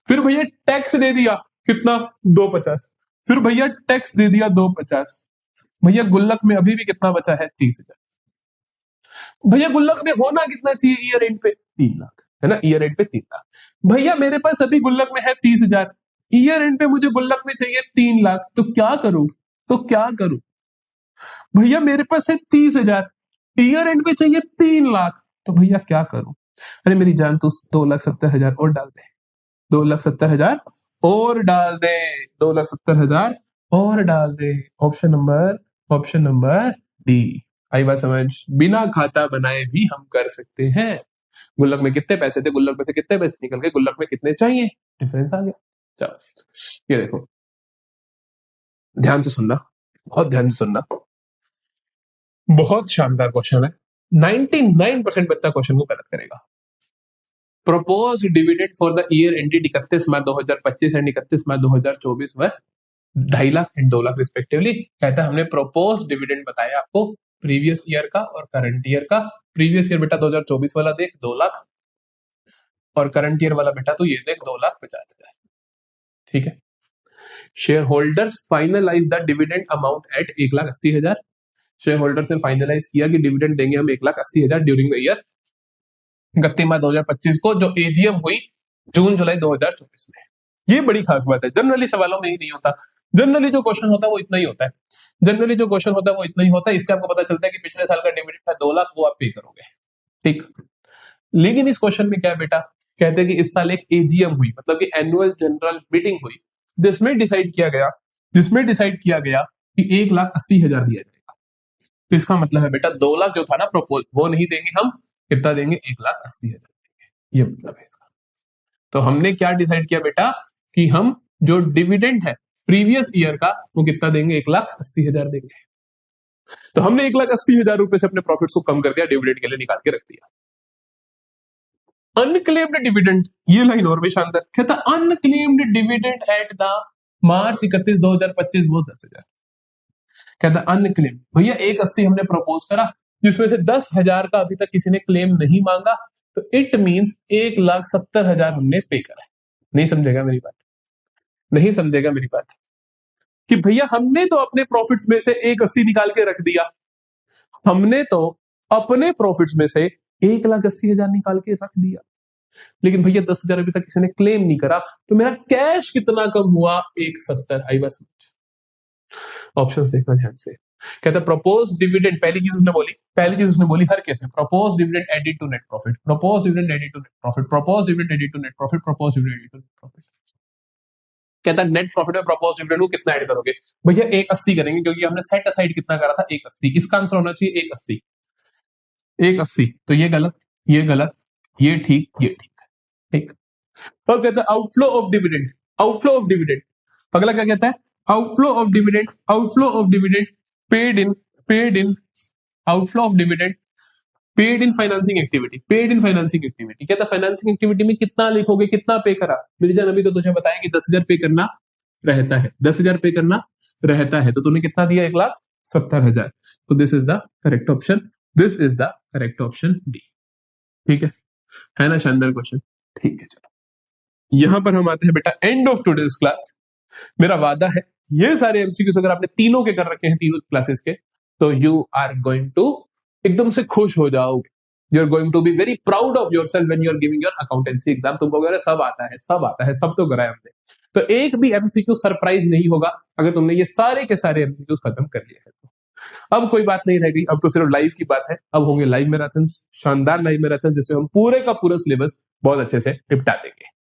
फिर भैया टैक्स दे दिया कितना, 250, फिर भैया टैक्स दे दिया 250, भैया गुल्लक में अभी भी कितना बचा है, 30,000। भैया गुल्लक में होना कितना चाहिए ईयर एंड पे, 3 लाख, है ना, ईयर एंड पे 3 लाख। भैया मेरे पास अभी गुल्लक में है 30,000, ईयर एंड पे मुझे गुल्लक में चाहिए 3 लाख, तो क्या करूं? भैया मेरे पास है 30,000, ईयर एंड पे चाहिए 3 लाख, तो भैया क्या करूं? अरे मेरी जान, तो 2,70,000 और डाल दे, 2,70,000 और डाल दे, 2,70,000 और डाल दे। Option number D. आई बात समझ? बिना खाता बनाए भी हम कर सकते हैं। गुल्लक में कितने पैसे थे, गुल्लक में से कितने पैसे निकल गए, गुल्लक में कितने चाहिए, डिफरेंस आ गया। चलो ये देखो, ध्यान से सुनना, बहुत शानदार क्वेश्चन है। 99% बच्चा क्वेश्चन को गलत करेगा। Propose dividend for the year ended 31 March 2025 and 31 मार्च 2024 में 2.5 लाख एंड 2 लाख रिस्पेक्टिवली। कहता है हमने प्रपोज डिविडेंड बताया आपको प्रीवियस ईयर का और करंट ईयर का। प्रीवियस ईयर बेटा 2024 वाला देख 2 लाख, और करंट ईयर वाला बेटा तो ये देख 2,50,000। ठीक है, share holders finalize the dividend amount at 1,80,000। Share holder से फाइनलाइज किया कि डिविडेंड देंगे हम 1,80,000 ड्यूरिंग द ईयर 31 मार्च 2025 को, जो एजीएम हुई जून जुलाई 2024 में। ये बड़ी खास बात है, जनरली सवालों में ही नहीं होता। जनरली जो क्वेश्चन होता है वो इतना ही होता है, जनरली जो क्वेश्चन होता है वो इतना ही होता है। इससे आपको पता चलता है कि पिछले साल का डिविडेंड था 2 लाख, वो आप पे करोगे, ठीक। लेकिन इस क्वेश्चन में क्या है बेटा, कहते हैं कि इस साल एक एजीएम हुई, मतलब कि एनुअल जनरल मीटिंग हुई, जिसमें डिसाइड किया गया कि 1,80,000 दिया जाएगा। तो इसका मतलब है बेटा 2 लाख जो था ना प्रपोज, वो नहीं देंगे हम, कितना देंगे, 1,80,000 देंगे, ये मतलब है इसका। तो हमने क्या डिसाइड किया बेटा कि हम जो डिविडेंड है प्रीवियस ईयर का वो कितना देंगे, 1,80,000 देंगे। तो हमने 1,80,000 रुपए से अपने प्रॉफिट्स को कम कर दिया, डिविडेंड के लिए निकाल के रख दिया। अनक्लेम्ड डिविडेंड, ये लाइन और भी शानदार, कहता अनक्लेम्ड डिविडेंड एट द मार्च 31, 2025 वो 10,000। कहता अनक्लेम्ड, भैया 1,80 हमने प्रपोज करा, जिसमें से 10,000 का अभी तक किसी ने क्लेम नहीं मांगा, तो इट मींस 1,70,000 हमने पे करा है। नहीं समझेगा मेरी बात, नहीं समझेगा मेरी बात, कि भैया हमने तो अपने प्रॉफिट्स में से 1,80 निकाल के रख दिया, हमने तो अपने प्रॉफिट्स में से 1,80,000 निकाल के रख दिया, लेकिन भैया 10,000 अभी तक किसी ने क्लेम नहीं करा, तो मेरा कैश कितना कम हुआ, 1,70। आई बात समझ? ऑप्शन देखना ध्यान से। कहता प्रपोज डिविडेंड, पहली चीज उसने बोली हर केस में, propose dividend added to net profit, propose dividend added to net profit, propose dividend added to net profit, propose dividend added to net profit. कहता नेट प्रॉफिट में प्रपोज डिविडेंड को कितना ऐड करोगे, भैया 1,80 करेंगे, क्योंकि हमने सेट असाइड कितना करा था, 1,80। इसका आंसर होना चाहिए 1,80, 1,80। तो ये गलत, ये गलत, ये ठीक, ये ठीक, ठीक। और कहता है outflow of dividend, outflow of dividend, अगला क्या कहता है, outflow of dividend, outflow of dividend paid in outflow of dividend paid in financing activity, paid in financing activity. कहता फाइनेंसिंग एक्टिविटी में कितना लिखोगे, कितना पे करा, मेरी जान अभी तो तुझे बताया कि 10,000 पे करना रहता है, 10,000 पे करना रहता है, तो तूने कितना दिया, 1,70,000। तो this is the correct option, this is the correct option D, ठीक है ना, शानदार क्वेश्चन, ठीक है। चलो यहां पर हम आते हैं बेटा एंड ऑफ टुडेज क्लास। मेरा वादा है ये सारे एमसीक्यूज अगर आपने तीनों के कर रखे हैं, तीनों क्लासेस के, तो यू आर गोइंग टू एकदम से खुश हो जाओगे, you are going to be very proud of yourself when you are giving your accountancy exam. तुमको अगर सब आता है, सब आता है, सब तो करा है हमने, तो एक भी एमसीक्यू सरप्राइज नहीं होगा अगर तुमने ये सारे के सारे एमसीक्यूज खत्म कर लिए हैं। तो अब कोई बात नहीं रह गई, अब तो सिर्फ लाइव की बात है। अब होंगे लाइव मैराथन, शानदार लाइव मैराथन, जिसमें हम पूरे का पूरा सिलेबस बहुत अच्छे से निपटा देंगे।